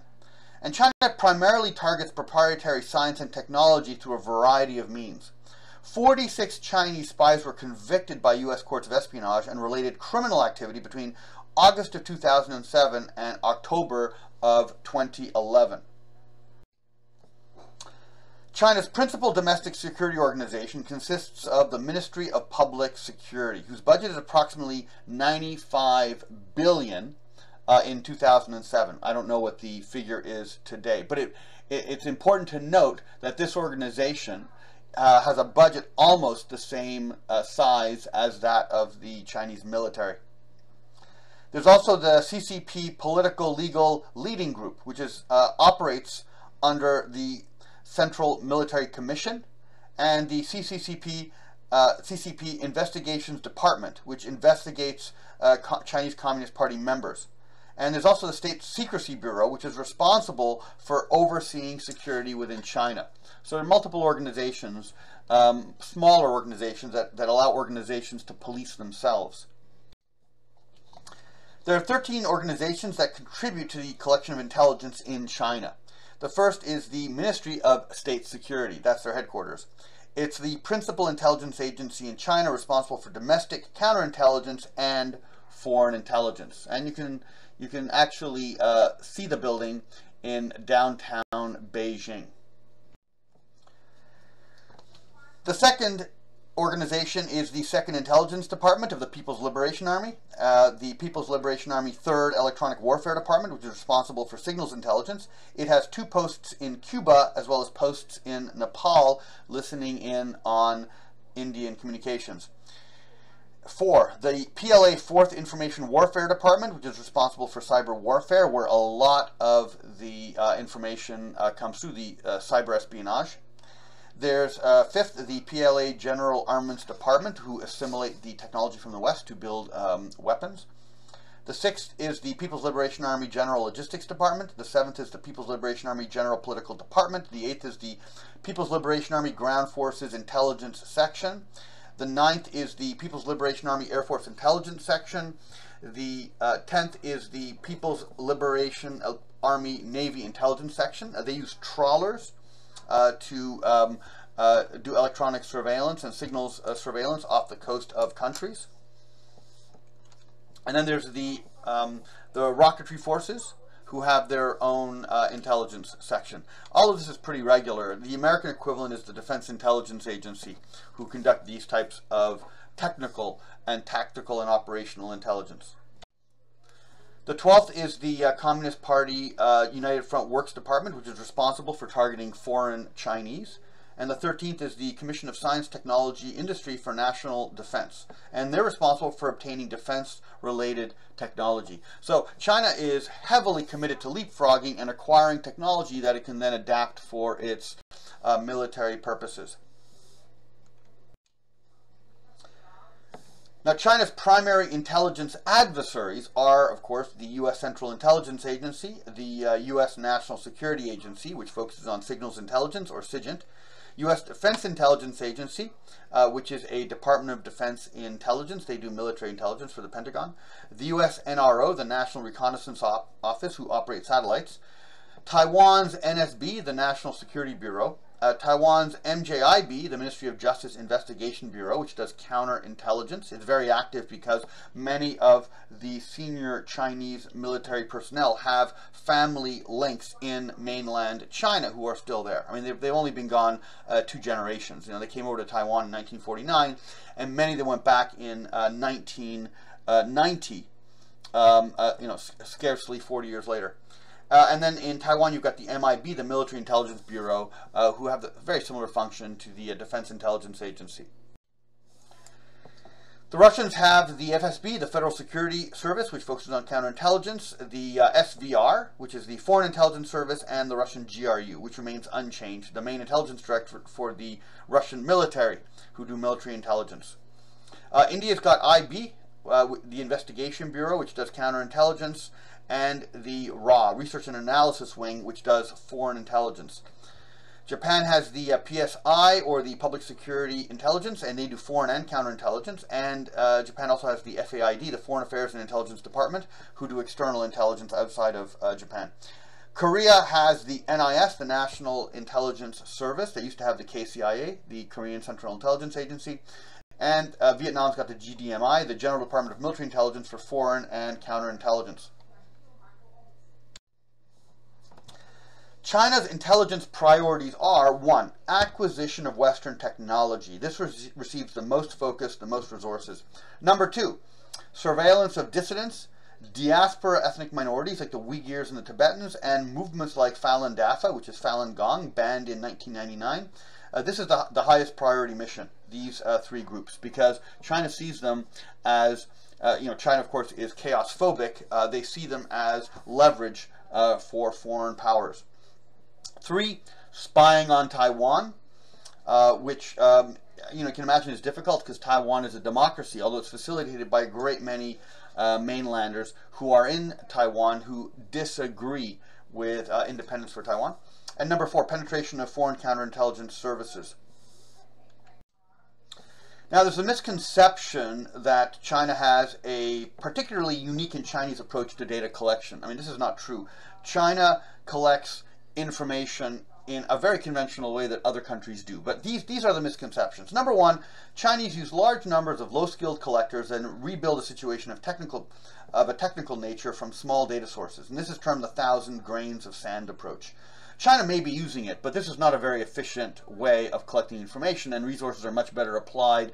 And China primarily targets proprietary science and technology through a variety of means. 46 Chinese spies were convicted by U.S. courts of espionage and related criminal activity between August of 2007 and October of 2011. China's principal domestic security organization consists of the Ministry of Public Security, whose budget is approximately $95 billion in 2007. I don't know what the figure is today, but it's important to note that this organization has a budget almost the same size as that of the Chinese military. There's also the CCP Political Legal Leading Group, which operates under the Central Military Commission, and the CCP Investigations Department, which investigates Chinese Communist Party members. And there's also the State Secrecy Bureau, which is responsible for overseeing security within China. So there are multiple organizations, smaller organizations that allow organizations to police themselves. There are 13 organizations that contribute to the collection of intelligence in China. The first is the Ministry of State Security. That's their headquarters. It's the principal intelligence agency in China responsible for domestic counterintelligence and foreign intelligence. And you can actually see the building in downtown Beijing. The second organization is the Second Intelligence Department of the People's Liberation Army. The People's Liberation Army 3rd Electronic Warfare Department, which is responsible for signals intelligence. It has 2 posts in Cuba as well as posts in Nepal, listening in on Indian communications. 4, the PLA 4th Information Warfare Department, which is responsible for cyber warfare, where a lot of the information comes through the cyber espionage. There's 5th, the PLA General Armaments Department, who assimilate the technology from the West to build weapons. The 6th is the People's Liberation Army General Logistics Department. The 7th is the People's Liberation Army General Political Department. The 8th is the People's Liberation Army Ground Forces Intelligence Section. The 9th is the People's Liberation Army Air Force Intelligence Section. The 10th is the People's Liberation Army Navy Intelligence Section. They use trawlers to do electronic surveillance and signals surveillance off the coast of countries. And then there's the rocketry forces, who have their own intelligence section. All of this is pretty regular. The American equivalent is the Defense Intelligence Agency, who conduct these types of technical and tactical and operational intelligence. The 12th is the Communist Party United Front Works Department, which is responsible for targeting foreign Chinese. And the 13th is the Commission of Science, Technology, Industry for National Defense. And they're responsible for obtaining defense-related technology. So China is heavily committed to leapfrogging and acquiring technology that it can then adapt for its military purposes. Now, China's primary intelligence adversaries are, of course, the U.S. Central Intelligence Agency, the U.S. National Security Agency, which focuses on signals intelligence, or SIGINT, U.S. Defense Intelligence Agency, which is a Department of Defense intelligence. They do military intelligence for the Pentagon. The U.S. NRO, the National Reconnaissance Office, who operates satellites. Taiwan's NSB, the National Security Bureau. Taiwan's MJIB, the Ministry of Justice Investigation Bureau, which does counterintelligence. It's very active because many of the senior Chinese military personnel have family links in mainland China who are still there. I mean, they've only been gone 2 generations. You know, they came over to Taiwan in 1949, and many of them went back in 1990. You know, scarcely 40 years later. And then in Taiwan, you've got the MIB, the Military Intelligence Bureau, who have a very similar function to the Defense Intelligence Agency. The Russians have the FSB, the Federal Security Service, which focuses on counterintelligence, the SVR, which is the Foreign Intelligence Service, and the Russian GRU, which remains unchanged, the main intelligence directorate for the Russian military, who do military intelligence. India's got IB, the Investigation Bureau, which does counterintelligence, and the RA, Research and Analysis Wing, which does foreign intelligence. Japan has the PSI, or the Public Security Intelligence, and they do foreign and counterintelligence. And Japan also has the FAID, the Foreign Affairs and Intelligence Department, who do external intelligence outside of Japan. Korea has the NIS, the National Intelligence Service. They used to have the KCIA, the Korean Central Intelligence Agency. And Vietnam's got the GDMI, the General Department of Military Intelligence, for foreign and counterintelligence. China's intelligence priorities are: 1, acquisition of Western technology. This receives the most focus, the most resources. Number 2, surveillance of dissidents, diaspora ethnic minorities like the Uyghurs and the Tibetans, and movements like Falun Dafa, which is Falun Gong, banned in 1999. This is the highest priority mission, these 3 groups, because China sees them as, China, of course, is chaos phobic. They see them as leverage for foreign powers. 3, spying on Taiwan, which you can imagine is difficult because Taiwan is a democracy, although it's facilitated by a great many mainlanders who are in Taiwan who disagree with independence for Taiwan. And number 4, penetration of foreign counterintelligence services. Now, there's a misconception that China has a particularly unique and Chinese approach to data collection. I mean, this is not true. China collects information in a very conventional way that other countries do. But these are the misconceptions. Number 1, Chinese use large numbers of low-skilled collectors and rebuild a situation of a technical nature from small data sources. And this is termed the 1,000 grains of sand approach. China may be using it, but this is not a very efficient way of collecting information, and resources are much better applied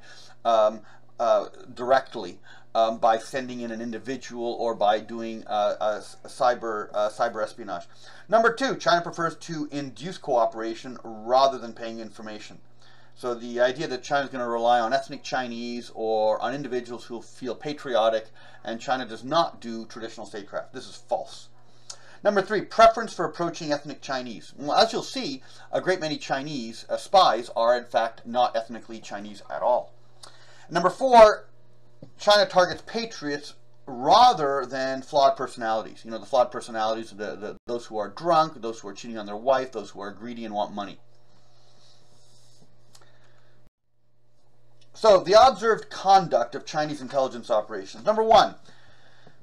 directly by sending in an individual or by doing cyber espionage. Number 2, China prefers to induce cooperation rather than paying information. So the idea that China is going to rely on ethnic Chinese or on individuals who feel patriotic, and China does not do traditional statecraft. This is false. Number 3, preference for approaching ethnic Chinese. Well, as you'll see, a great many Chinese spies are in fact not ethnically Chinese at all. Number 4, China targets patriots rather than flawed personalities. The flawed personalities, those who are drunk, those who are cheating on their wife, those who are greedy and want money. So, the observed conduct of Chinese intelligence operations. Number 1,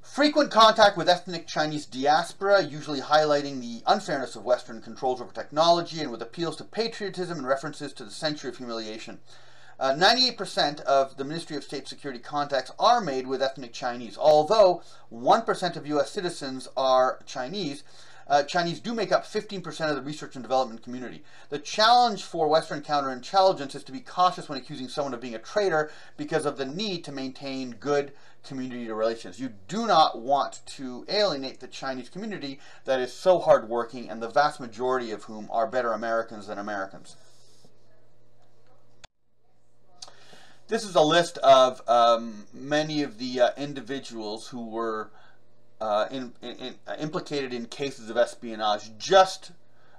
frequent contact with ethnic Chinese diaspora, usually highlighting the unfairness of Western controls over technology and with appeals to patriotism and references to the century of humiliation. 98% of the Ministry of State Security contacts are made with ethnic Chinese. Although 1% of U.S. citizens are Chinese, Chinese do make up 15% of the research and development community. The challenge for Western counterintelligence is to be cautious when accusing someone of being a traitor because of the need to maintain good community relations. You do not want to alienate the Chinese community that is so hardworking, and the vast majority of whom are better Americans than Americans. This is a list of many of the individuals who were implicated in cases of espionage just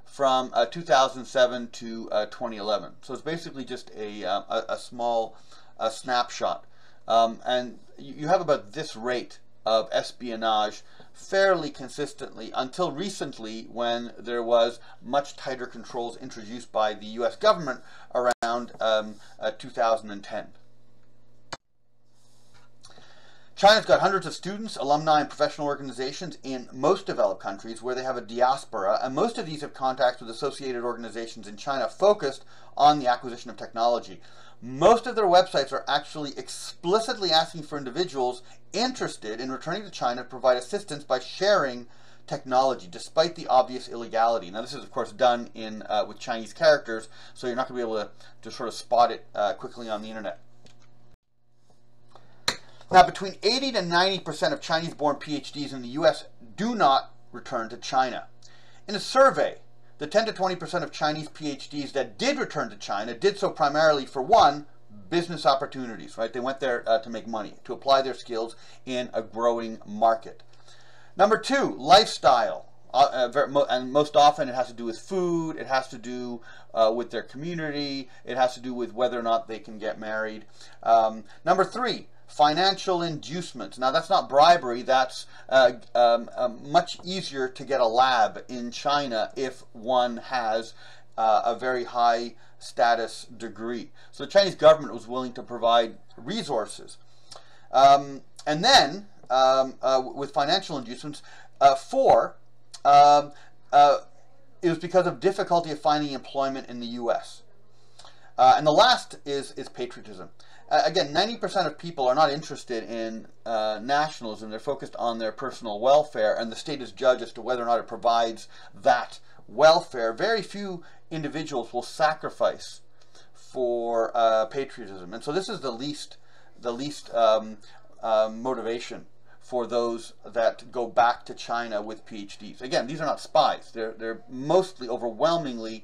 from 2007 to 2011. So it's basically just a small snapshot. And you have about this rate of espionage fairly consistently until recently, when there was much tighter controls introduced by the US government around 2010. China's got hundreds of students, alumni, and professional organizations in most developed countries where they have a diaspora, and most of these have contacts with associated organizations in China focused on the acquisition of technology. Most of their websites are actually explicitly asking for individuals interested in returning to China to provide assistance by sharing technology, despite the obvious illegality. Now, this is, of course, done in with Chinese characters, so you're not going to be able to sort of spot it quickly on the internet. Now, between 80 to 90% of Chinese-born PhDs in the U.S. do not return to China. In a survey, the 10 to 20% of Chinese PhDs that did return to China did so primarily for, 1, business opportunities, right? They went there to make money, to apply their skills in a growing market. Number 2, lifestyle. And most often it has to do with food, it has to do with their community, it has to do with whether or not they can get married. Number 3, financial inducements. Now, that's not bribery. That's much easier to get a lab in China if one has a very high status degree. So the Chinese government was willing to provide resources. And then, with financial inducements, it was because of difficulty of finding employment in the U.S. And the last is patriotism. Again, 90% of people are not interested in nationalism. They're focused on their personal welfare, and the state is judged as to whether or not it provides that welfare. Very few individuals will sacrifice for patriotism, and so this is the least motivation for those that go back to China with PhDs. Again, these are not spies. They're mostly, overwhelmingly,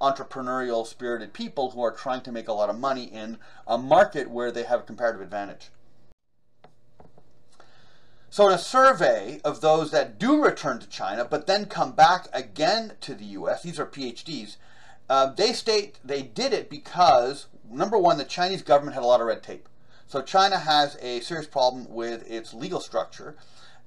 entrepreneurial spirited people who are trying to make a lot of money in a market where they have a comparative advantage. So in a survey of those that do return to China but then come back again to the US, these are PhDs, they state they did it because, number one, the Chinese government had a lot of red tape. So China has a serious problem with its legal structure.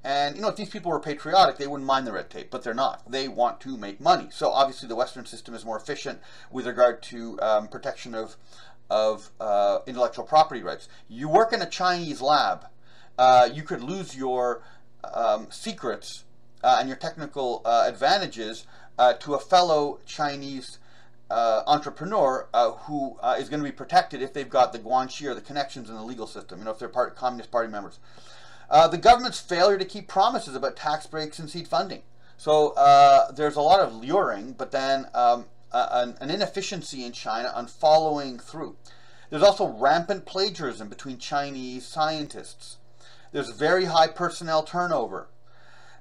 And, if these people were patriotic, they wouldn't mind the red tape, but they're not. They want to make money. So obviously the Western system is more efficient with regard to protection of intellectual property rights. You work in a Chinese lab, you could lose your secrets and your technical advantages to a fellow Chinese entrepreneur who is going to be protected if they've got the guanxi or the connections in the legal system, if they're Communist Party members. The government's failure to keep promises about tax breaks and seed funding. So there's a lot of luring, but then an inefficiency in China on following through. There's also rampant plagiarism between Chinese scientists. There's very high personnel turnover.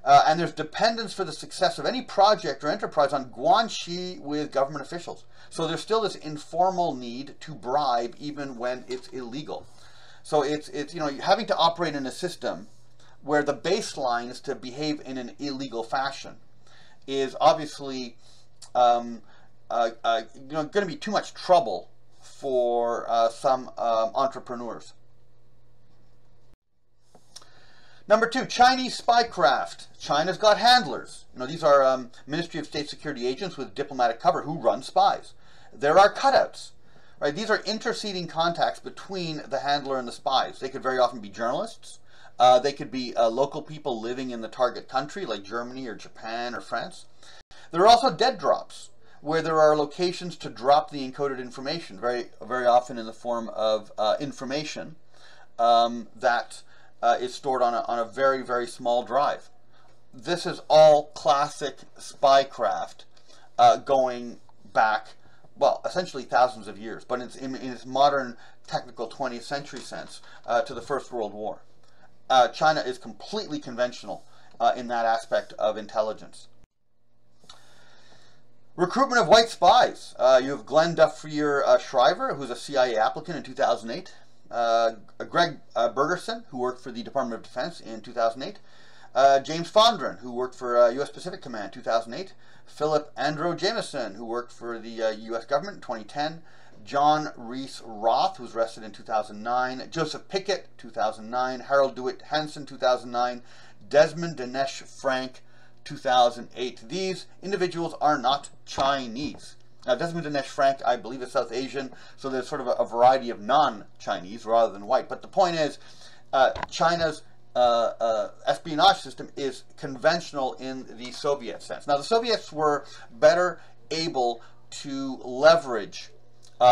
And there's dependence for the success of any project or enterprise on guanxi with government officials. So there's still this informal need to bribe even when it's illegal. So it's having to operate in a system where the baseline is to behave in an illegal fashion is obviously going to be too much trouble for some entrepreneurs. Number two, Chinese spycraft. China's got handlers. These are Ministry of State Security agents with diplomatic cover who run spies. There are cutouts. Right? These are interceding contacts between the handler and the spies. They could very often be journalists. They could be local people living in the target country, like Germany or Japan or France. There are also dead drops, where there are locations to drop the encoded information, very often in the form of information that is stored on a very, very small drive. This is all classic spycraft going back, well, essentially thousands of years, but in its modern technical 20th century sense to the First World War. China is completely conventional in that aspect of intelligence. Recruitment of white spies. You have Glenn Duffier Shriver, who's a CIA applicant in 2008. Greg Bergerson, who worked for the Department of Defense in 2008. James Fondren, who worked for U.S. Pacific Command 2008. Philip Andrew Jameson, who worked for the U.S. government in 2010. John Reese Roth, who was arrested in 2009. Joseph Pickett, 2009. Harold DeWitt Hansen, 2009. Desmond Dinesh Frank, 2008. These individuals are not Chinese. Now, Desmond Dinesh Frank, I believe, is South Asian, so there's sort of a variety of non-Chinese rather than white. But the point is, China's espionage system is conventional in the Soviet sense. Now, the Soviets were better able to leverage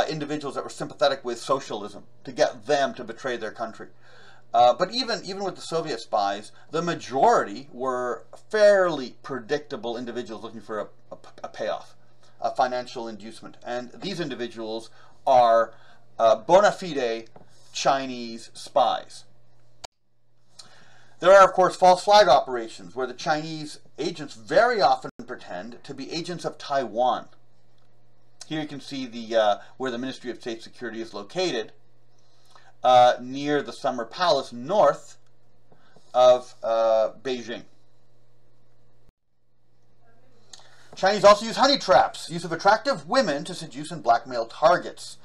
individuals that were sympathetic with socialism to get them to betray their country. But even with the Soviet spies, the majority were fairly predictable individuals looking for a payoff, a financial inducement. And these individuals are bona fide Chinese spies. There are, of course, false flag operations where the Chinese agents very often pretend to be agents of Taiwan. Here you can see where the Ministry of State Security is located, near the Summer Palace, north of Beijing. Chinese also use honey traps, use of attractive women to seduce and blackmail targets.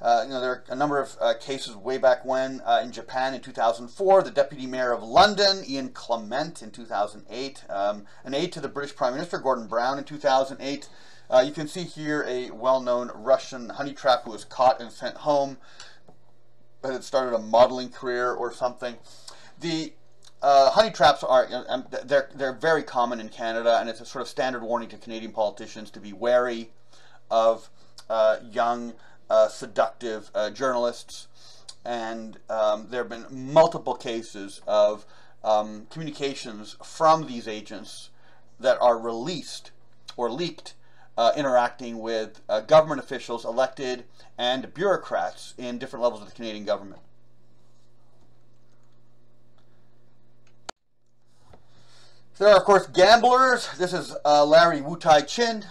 There are a number of cases way back when in Japan in 2004, the Deputy Mayor of London, Ian Clement, in 2008, an aide to the British Prime Minister, Gordon Brown, in 2008. You can see here a well-known Russian honey trap who was caught and sent home, but had started a modeling career or something. The honey traps are, they're very common in Canada, and it's a sort of standard warning to Canadian politicians to be wary of young, seductive journalists. And there have been multiple cases of communications from these agents that are released or leaked, interacting with government officials, elected, and bureaucrats in different levels of the Canadian government. There are, of course, gamblers. This is Larry Wu-Tai-Chin.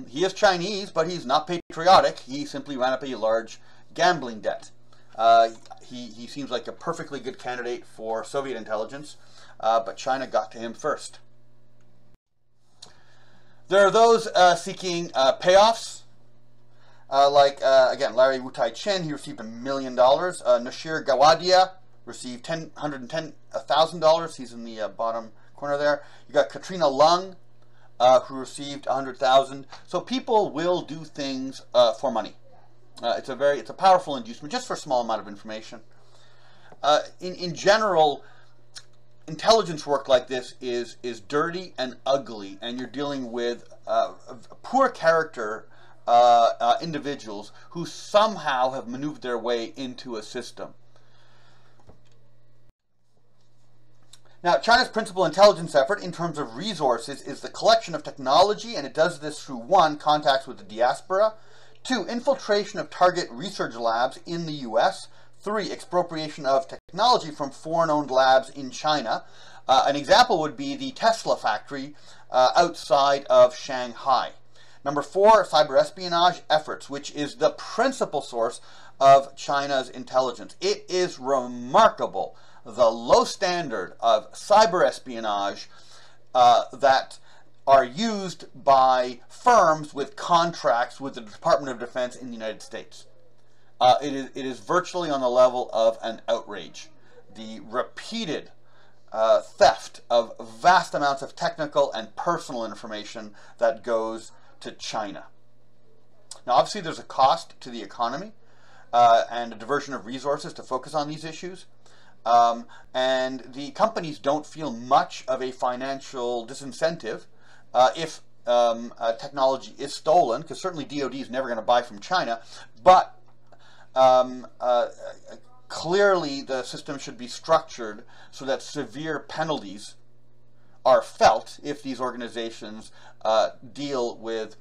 He is Chinese, but he's not patriotic. He simply ran up a large gambling debt. He seems like a perfectly good candidate for Soviet intelligence, but China got to him first. There are those seeking payoffs, again, Larry Wu-Tai-Chin. He received $1 million. Nashir Gawadia received $110,000. He's in the bottom corner there. You got Katrina Lung, who received $100,000. So people will do things for money. It's a powerful inducement just for a small amount of information. In general, intelligence work like this is dirty and ugly, and you're dealing with poor character individuals who somehow have maneuvered their way into a system. Now, China's principal intelligence effort in terms of resources is the collection of technology, and it does this through 1, contacts with the Diaspora, 2, infiltration of target research labs in the US, 3, expropriation of technology from foreign-owned labs in China. An example would be the Tesla factory outside of Shanghai. Number 4, cyber espionage efforts, which is the principal source of China's intelligence. It is remarkable the low standard of cyber espionage that are used by firms with contracts with the Department of Defense in the United States. It is virtually on the level of an outrage. The repeated theft of vast amounts of technical and personal information that goes to China. Now, obviously, there's a cost to the economy and a diversion of resources to focus on these issues. And the companies don't feel much of a financial disincentive if technology is stolen, because certainly DoD is never going to buy from China, but clearly the system should be structured so that severe penalties are felt if these organizations deal with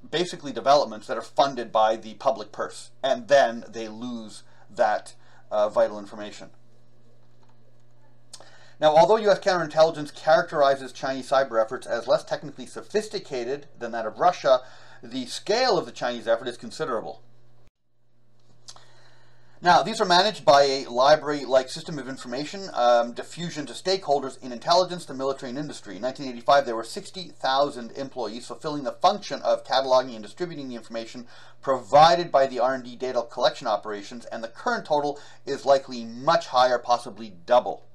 basically developments that are funded by the public purse, and then they lose that vital information. Now, although U.S. counterintelligence characterizes Chinese cyber efforts as less technically sophisticated than that of Russia, the scale of the Chinese effort is considerable. Now, these are managed by a library-like system of information, diffusion to stakeholders in intelligence, the military, and industry. In 1985, there were 60,000 employees fulfilling the function of cataloging and distributing the information provided by the R&D data collection operations, and the current total is likely much higher, possibly double.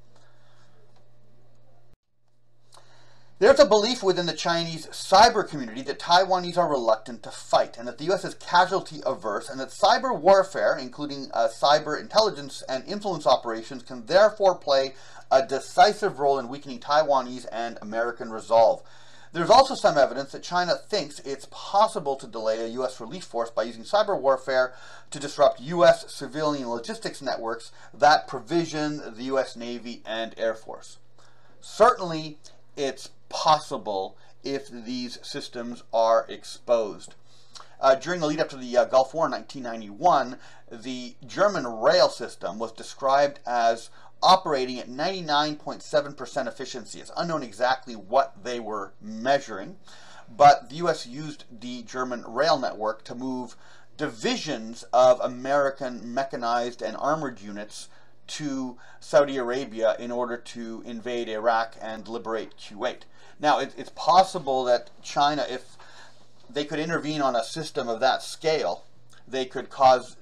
There's a belief within the Chinese cyber community that Taiwanese are reluctant to fight, and that the U.S. is casualty averse, and that cyber warfare, including cyber intelligence and influence operations, can therefore play a decisive role in weakening Taiwanese and American resolve. There's also some evidence that China thinks it's possible to delay a U.S. relief force by using cyber warfare to disrupt U.S. civilian logistics networks that provision the U.S. Navy and Air Force. Certainly, it's possible if these systems are exposed. During the lead up to the Gulf War in 1991, the German rail system was described as operating at 99.7% efficiency. It's unknown exactly what they were measuring, but the U.S. used the German rail network to move divisions of American mechanized and armored units to Saudi Arabia in order to invade Iraq and liberate Kuwait. Now, it's possible that China, if they could intervene on a system of that scale, they could cause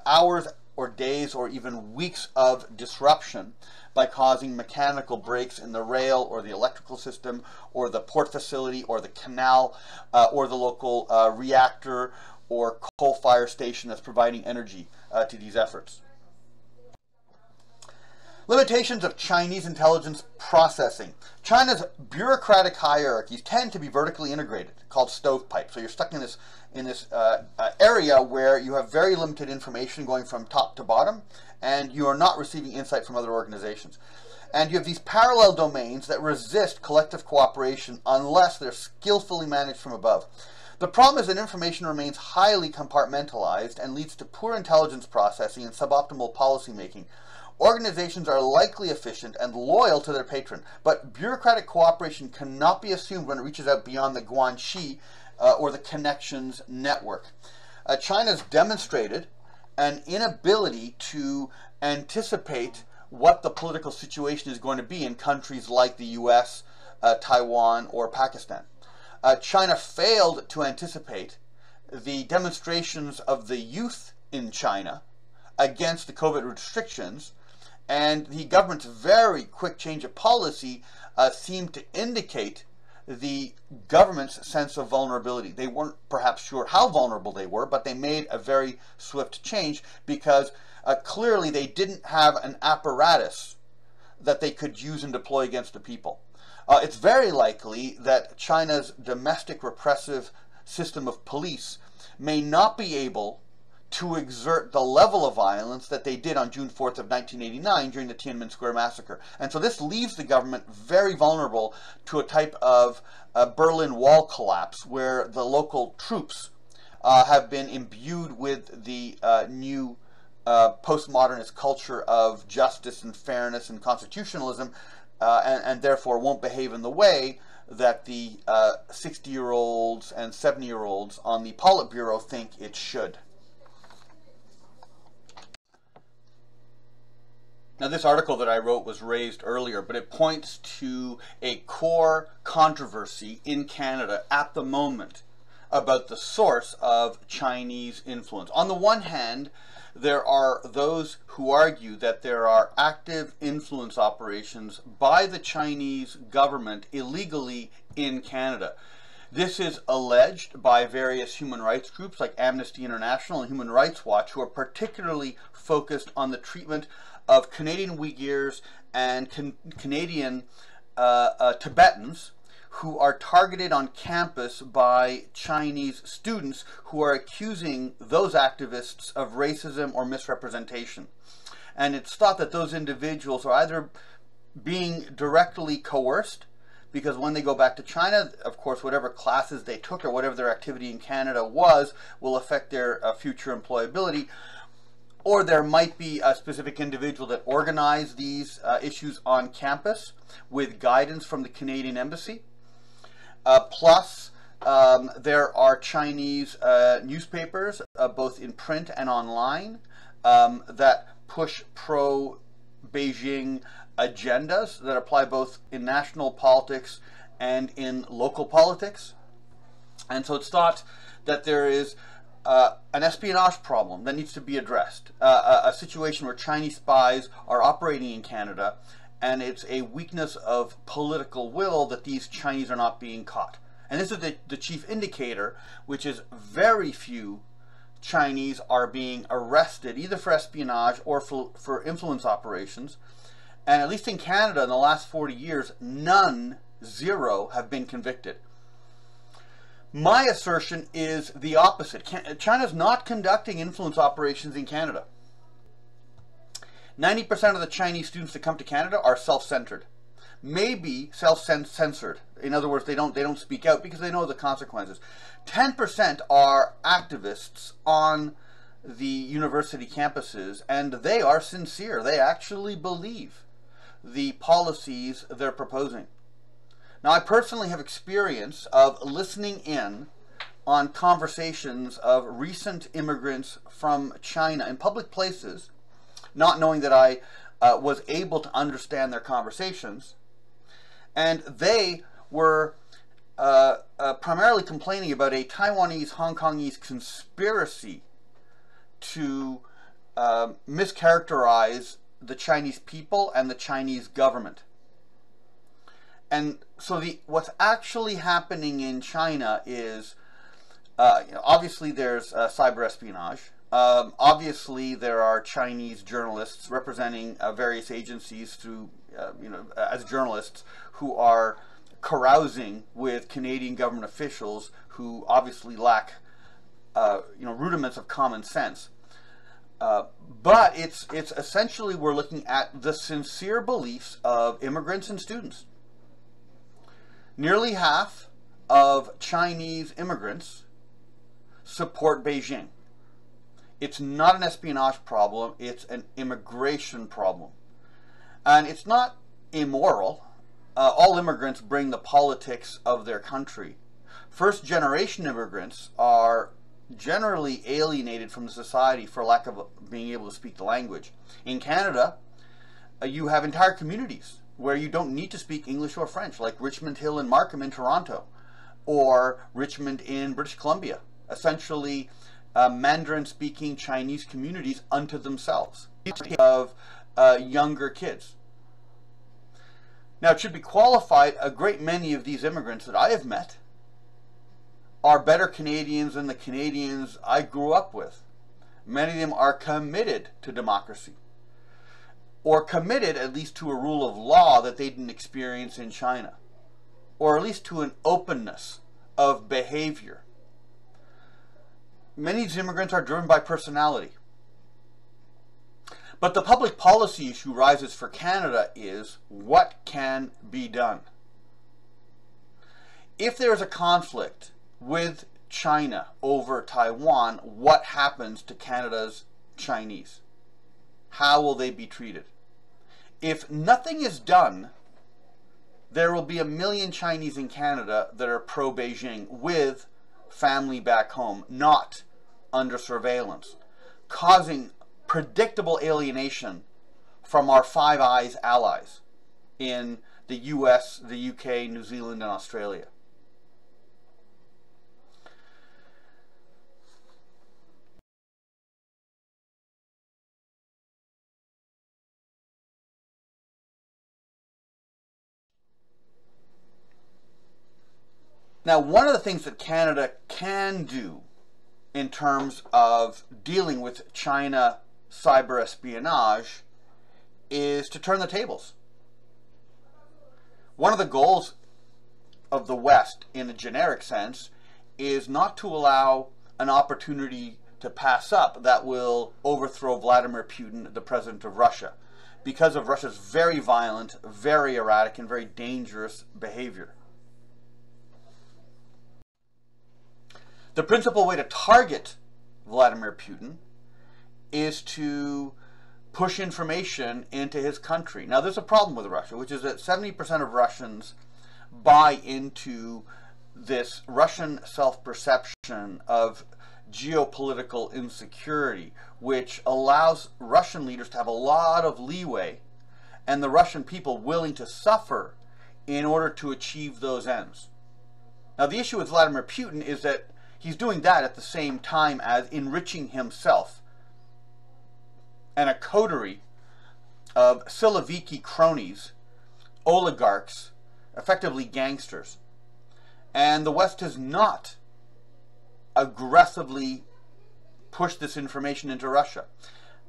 hours or days or even weeks of disruption by causing mechanical breaks in the rail or the electrical system or the port facility or the canal or the local reactor or coal fire station that's providing energy to these efforts. Limitations of Chinese intelligence processing. China's bureaucratic hierarchies tend to be vertically integrated, called stovepipe. So you're stuck in this area where you have very limited information going from top to bottom, and you are not receiving insight from other organizations. And you have these parallel domains that resist collective cooperation unless they're skillfully managed from above. The problem is that information remains highly compartmentalized and leads to poor intelligence processing and suboptimal policy making. Organizations are likely efficient and loyal to their patron, but bureaucratic cooperation cannot be assumed when it reaches out beyond the Guanxi or the connections network. China's demonstrated an inability to anticipate what the political situation is going to be in countries like the US, Taiwan, or Pakistan. China failed to anticipate the demonstrations of the youth in China against the COVID restrictions, and the government's very quick change of policy seemed to indicate the government's sense of vulnerability. They weren't perhaps sure how vulnerable they were, but they made a very swift change because clearly they didn't have an apparatus that they could use and deploy against the people. It's very likely that China's domestic repressive system of police may not be able to exert the level of violence that they did on June 4th of 1989 during the Tiananmen Square massacre. And so this leaves the government very vulnerable to a type of Berlin Wall collapse where the local troops have been imbued with the new postmodernist culture of justice and fairness and constitutionalism, and therefore won't behave in the way that the 60-year-olds and 70-year-olds on the Politburo think it should. Now, this article that I wrote was raised earlier, but it points to a core controversy in Canada at the moment about the source of Chinese influence. On the one hand, there are those who argue that there are active influence operations by the Chinese government illegally in Canada. This is alleged by various human rights groups like Amnesty International and Human Rights Watch, who are particularly focused on the treatment of Canadian Uyghurs and Canadian Tibetans who are targeted on campus by Chinese students who are accusing those activists of racism or misrepresentation. And it's thought that those individuals are either being directly coerced, because when they go back to China, of course, whatever classes they took or whatever their activity in Canada was will affect their future employability, or there might be a specific individual that organized these issues on campus with guidance from the Canadian Embassy. Plus, there are Chinese newspapers, both in print and online, that push pro-Beijing agendas that apply both in national politics and in local politics. And so it's thought that there is an espionage problem that needs to be addressed, a situation where Chinese spies are operating in Canada, and it's a weakness of political will that these Chinese are not being caught. And this is the chief indicator, which is very few Chinese are being arrested either for espionage or for influence operations. And at least in Canada in the last 40 years, zero have been convicted. My assertion is the opposite. China's not conducting influence operations in Canada. 90% of the Chinese students that come to Canada are self-centered. Maybe self-censored. In other words, they don't speak out because they know the consequences. 10% are activists on the university campuses, and they are sincere. They actually believe the policies they're proposing. Now, I personally have experience of listening in on conversations of recent immigrants from China in public places, not knowing that I was able to understand their conversations. And they were primarily complaining about a Taiwanese-Hong Kongese conspiracy to mischaracterize the Chinese people and the Chinese government. And so what's actually happening in China is, obviously there's cyber espionage. Obviously there are Chinese journalists representing various agencies through, as journalists who are carousing with Canadian government officials who obviously lack, rudiments of common sense. But it's essentially, we're looking at the sincere beliefs of immigrants and students. Nearly half of Chinese immigrants support Beijing. It's not an espionage problem, it's an immigration problem. And it's not immoral. All immigrants bring the politics of their country. First-generation immigrants are generally alienated from the society for lack of being able to speak the language. In Canada, you have entire communities where you don't need to speak English or French, like Richmond Hill and Markham in Toronto, or Richmond in British Columbia. Essentially, Mandarin-speaking Chinese communities unto themselves of younger kids. Now, it should be qualified, a great many of these immigrants that I have met are better Canadians than the Canadians I grew up with. Many of them are committed to democracy, or committed at least to a rule of law that they didn't experience in China, or at least to an openness of behavior. Many of these immigrants are driven by personality. But the public policy issue rises for Canada is, what can be done? If there is a conflict with China over Taiwan, what happens to Canada's Chinese? How will they be treated? If nothing is done, there will be 1 million Chinese in Canada that are pro-Beijing with family back home, not under surveillance, causing predictable alienation from our Five Eyes allies in the US, the UK, New Zealand, and Australia. Now, one of the things that Canada can do in terms of dealing with China cyber espionage is to turn the tables. One of the goals of the West, in a generic sense, is not to allow an opportunity to pass up that will overthrow Vladimir Putin, the president of Russia, because of Russia's very violent, very erratic, and very dangerous behavior. The principal way to target Vladimir Putin is to push information into his country. Now, there's a problem with Russia, which is that 70% of Russians buy into this Russian self-perception of geopolitical insecurity, which allows Russian leaders to have a lot of leeway and the Russian people willing to suffer in order to achieve those ends. Now, the issue with Vladimir Putin is that he's doing that at the same time as enriching himself and a coterie of Siloviki cronies, oligarchs, effectively gangsters. And the West has not aggressively pushed this information into Russia.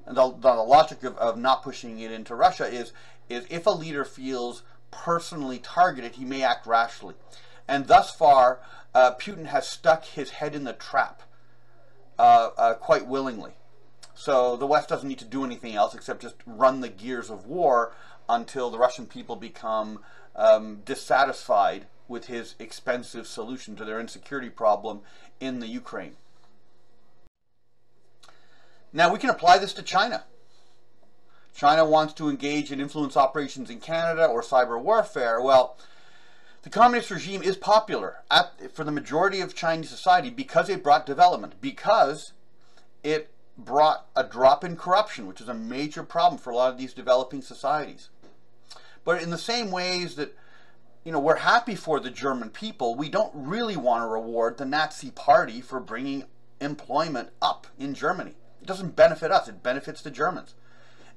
And the logic of not pushing it into Russia is if a leader feels personally targeted, he may act rashly. And thus far, Putin has stuck his head in the trap quite willingly. So the West doesn't need to do anything else except just run the gears of war until the Russian people become dissatisfied with his expensive solution to their insecurity problem in the Ukraine. Now, we can apply this to China. China wants to engage in influence operations in Canada or cyber warfare. Well, the communist regime is popular for the majority of Chinese society because it brought development, because it brought a drop in corruption, which is a major problem for a lot of these developing societies. But in the same ways that we're happy for the German people. We don't really want to reward the Nazi Party for bringing employment up in Germany. It doesn't benefit us. It benefits the Germans.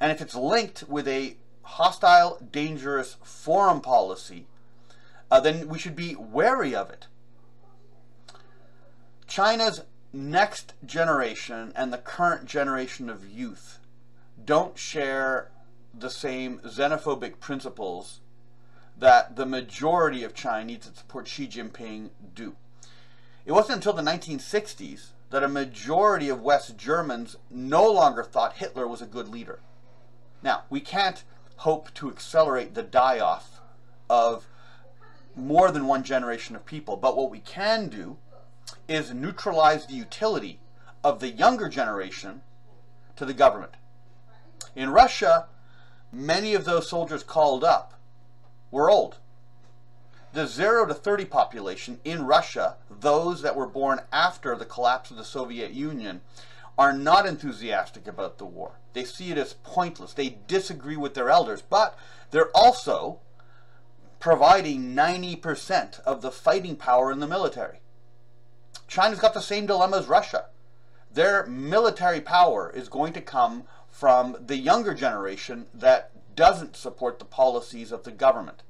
And if it's linked with a hostile, dangerous foreign policy, then we should be wary of it. China's next generation and the current generation of youth don't share the same xenophobic principles that the majority of Chinese that support Xi Jinping do. It wasn't until the 1960s that a majority of West Germans no longer thought Hitler was a good leader. Now, we can't hope to accelerate the die-off of more than one generation of people, but what we can do is neutralize the utility of the younger generation to the government. In Russia, many of those soldiers called up were old. The 0 to 30 population in Russia, those that were born after the collapse of the Soviet Union, are not enthusiastic about the war. They see it as pointless. They disagree with their elders, but they're also providing 90% of the fighting power in the military. China's got the same dilemma as Russia. Their military power is going to come from the younger generation that doesn't support the policies of the government.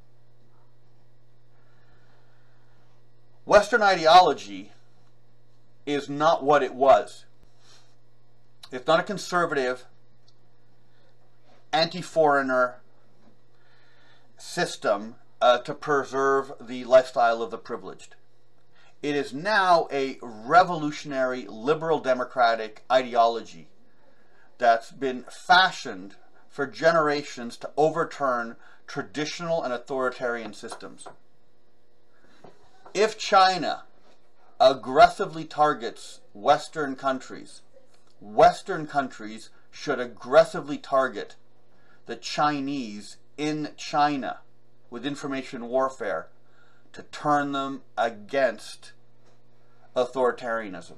Western ideology is not what it was. It's not a conservative, anti-foreigner system to preserve the lifestyle of the privileged. It is now a revolutionary, liberal democratic ideology that's been fashioned for generations to overturn traditional and authoritarian systems. If China aggressively targets Western countries should aggressively target the Chinese in China with information warfare to turn them against authoritarianism.